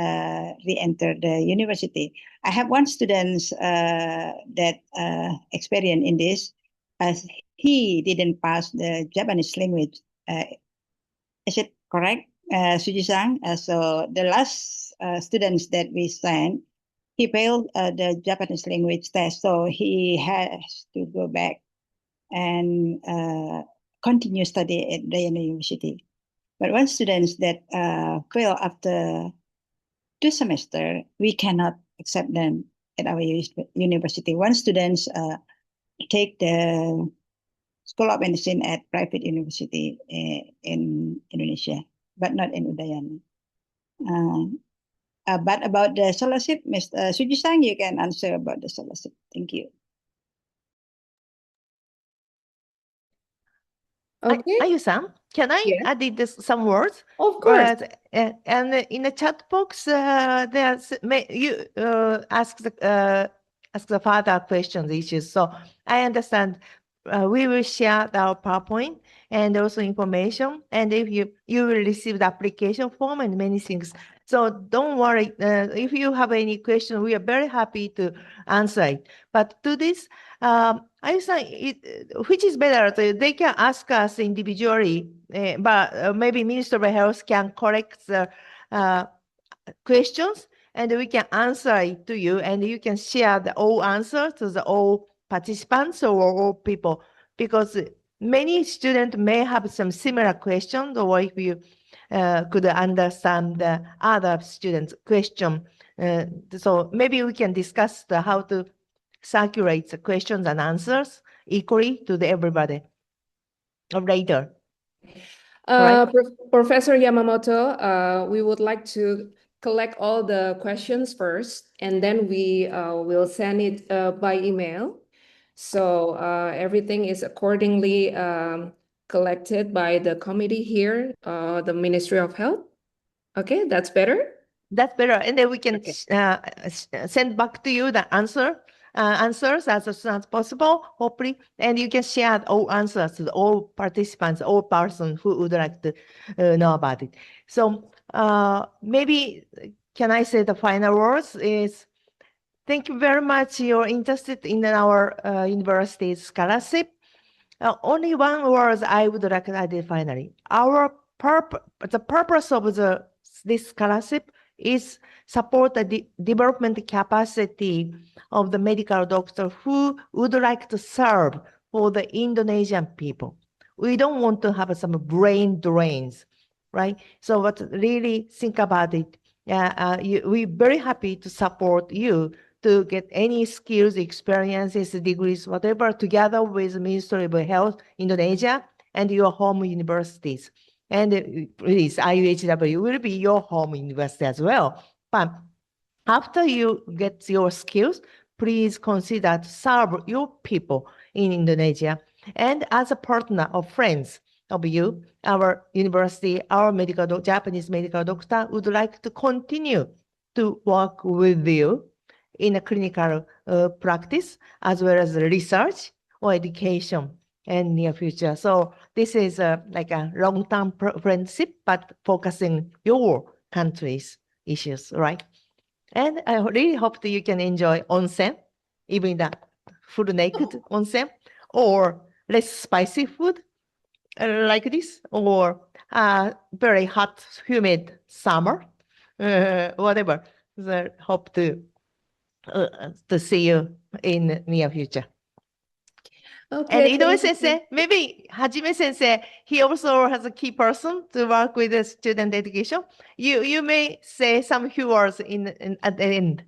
re-enter the university. I have one student that experienced in this, as he didn't pass the Japanese language. Is it correct, Suji-san? So the last students that we sent, he failed the Japanese language test, so he has to go back and continue study at Udayana University. But one students that fail after 2 semesters, we cannot accept them at our university. One students take the School of Medicine at private university in Indonesia, but not in Udayana. But about the scholarship, Mr. Suji-san, you can answer about the scholarship. Thank you. Okay. Ayu-san, can I Yes. add some words? Of course. And in the chat box, there's you ask the further questions, issues. So I understand. We will share our PowerPoint and also information. And if you will receive the application form and many things. So don't worry. If you have any question, we are very happy to answer it. But to this, I say which is better? They can ask us individually, but maybe Minister of Health can correct the questions, and we can answer it to you, and you can share the all answer to the all participants or all people, because many students may have some similar questions, or if you could understand the other students' question. So maybe we can discuss how to circulate the questions and answers equally to everybody later. Professor Yamamoto, we would like to collect all the questions first, and then we will send it by email. So everything is accordingly collected by the committee here, the Ministry of Health. Okay, that's better? That's better. And then we can send back to you the answers as soon as possible, hopefully. And you can share all answers to all participants, all persons who would like to know about it. So maybe can I say the final words is, thank you very much. You're interested in our university scholarship. Only one word I would like to add finally. The purpose of this scholarship is support the development capacity of the medical doctor who would like to serve for the Indonesian people. We don't want to have some brain drains, right? So but really think about it. We're very happy to support you to get any skills, experiences, degrees, whatever, together with Ministry of Health Indonesia and your home universities. And please, IUHW will be your home university as well. But After you get your skills, please consider to serve your people in Indonesia. And as a partner of friends of you, our university, our Japanese medical doctor would like to continue to work with you in a clinical practice as well as research or education in near future. So this is like a long-term friendship, but focusing your country's issues, right? And I really hope that you can enjoy onsen, even the full naked onsen, or less spicy food like this, or very hot, humid summer, whatever. So hope to see you in near future. And Okay, Inoue thank you. Sensei, maybe Hajime Sensei, he also has a key person to work with the student education. You may say some few words at the end.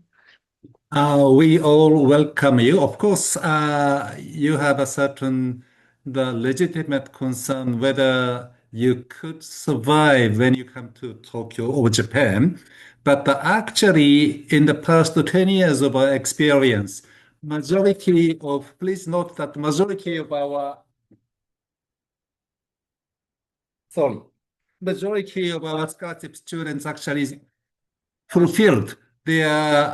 We all welcome you. Of course, you have a certain the legitimate concern whether you could survive when you come to Tokyo or Japan. But actually, in the past 10 years of our experience, please note that majority of our scholarship students actually fulfilled their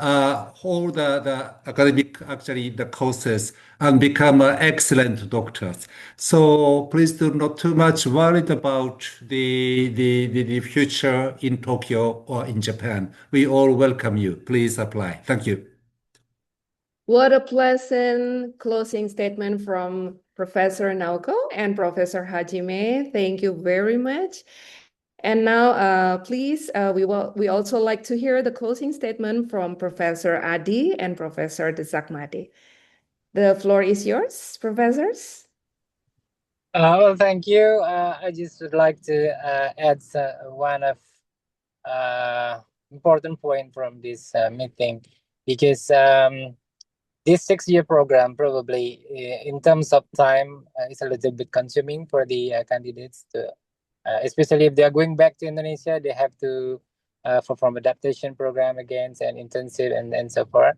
all the academic actually the courses and become excellent doctors. So please do not too much worried about the future in Tokyo or in Japan. We all welcome you. Please apply. Thank you. What a pleasant closing statement from Professor Naoko and Professor Hajime. Thank you very much. And now, please, we also like to hear the closing statement from Professor Adi and Professor Desakmadi. The floor is yours, professors. Well, thank you. I just would like to add one of important point from this meeting, because this 6-year program probably in terms of time is a little bit consuming for the candidates to, especially if they are going back to Indonesia, they have to from adaptation program again and intensive and so forth.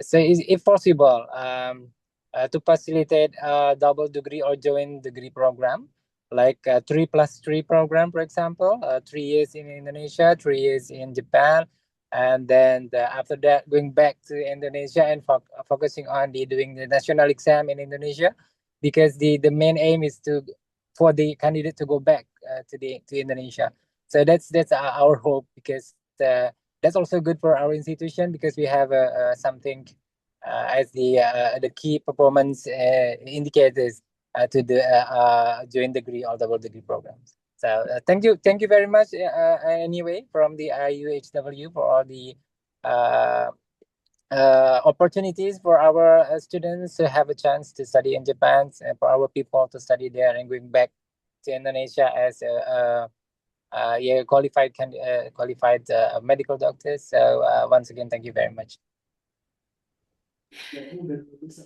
So if possible, to facilitate a double degree or joint degree program, like a 3+3 program, for example, 3 years in Indonesia, 3 years in Japan, and then after that going back to Indonesia and focusing on doing the national exam in Indonesia, because the main aim is for the candidate to go back to Indonesia. So that's our hope, because that's also good for our institution, because we have something as the key performance indicators to the joint degree or double degree programs. So thank you very much anyway from the IUHW for all the opportunities for our students to have a chance to study in Japan, and for our people to study there and going back to Indonesia as qualified medical doctors. So once again, thank you very much.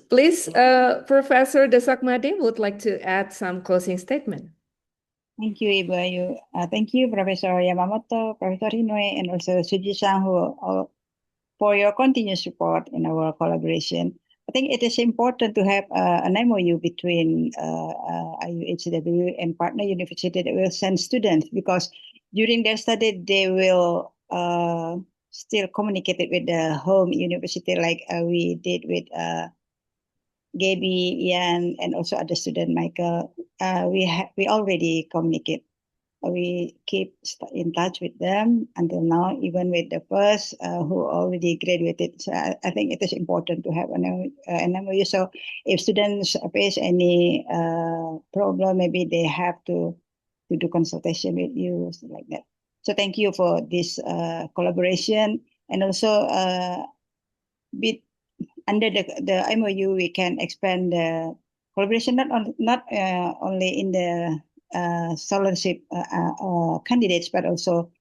Please, Professor Desakmadi would like to add some closing statement. Thank you, Ibu Ayu. Thank you, Professor Yamamoto, Professor Inoue, and also Suji-san, for your continued support in our collaboration. I think it is important to have an MOU between IUHW and partner university that will send students, because during their study, they will still communicate with the home university, like we did with Gaby, Ian, and also other student, Michael. We already communicate. We keep in touch with them until now, even with the first who already graduated. So I think it is important to have an MOU. So if students face any problem, maybe they have to do consultation with you, something like that. So thank you for this collaboration, and also under the MOU, we can expand the collaboration not only in the scholarship candidates, but also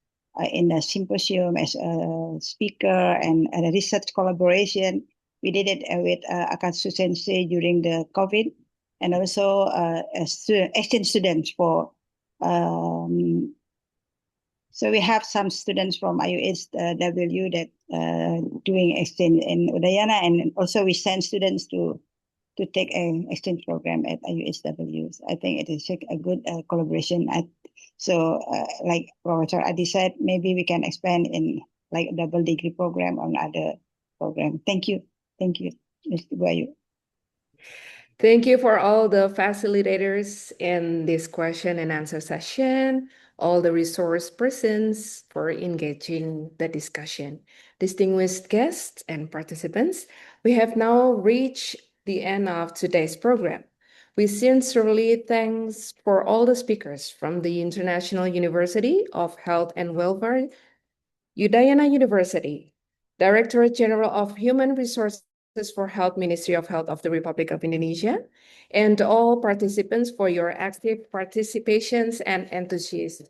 in the symposium as a speaker and a research collaboration. We did it with Akatsu Sensei during the COVID, and also exchange students for. So we have some students from IUHW that doing exchange in Udayana, and also we send students to take an exchange program at IUHW. I think it is a good collaboration. So like Professor Adi said, maybe we can expand in like a double degree program on other program. Thank you, Mr. Bayu. Thank you for all the facilitators in this question and answer session, all the resource persons for engaging the discussion. Distinguished guests and participants, we have now reached the end of today's program. We sincerely thanks for all the speakers from the International University of Health and Welfare, Udayana University, Directorate General of Human Resources for Health, Ministry of Health of the Republic of Indonesia, and all participants for your active participations and enthusiasm.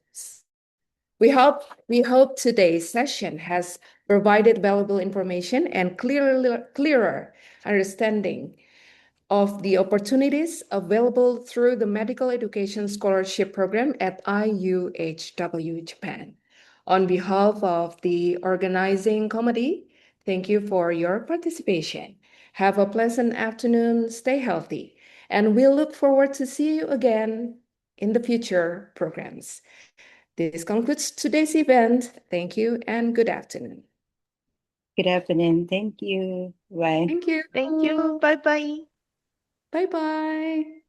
We hope today's session has provided valuable information and clearer understanding of the opportunities available through the Medical Education Scholarship Program at IUHW Japan. On behalf of the organizing committee, thank you for your participation. Have a pleasant afternoon, stay healthy, and we'll look forward to see you again in the future programs. This concludes today's event. Thank you and good afternoon. Good afternoon. Thank you. Bye. Thank you. Thank you. Bye-bye. Bye-bye.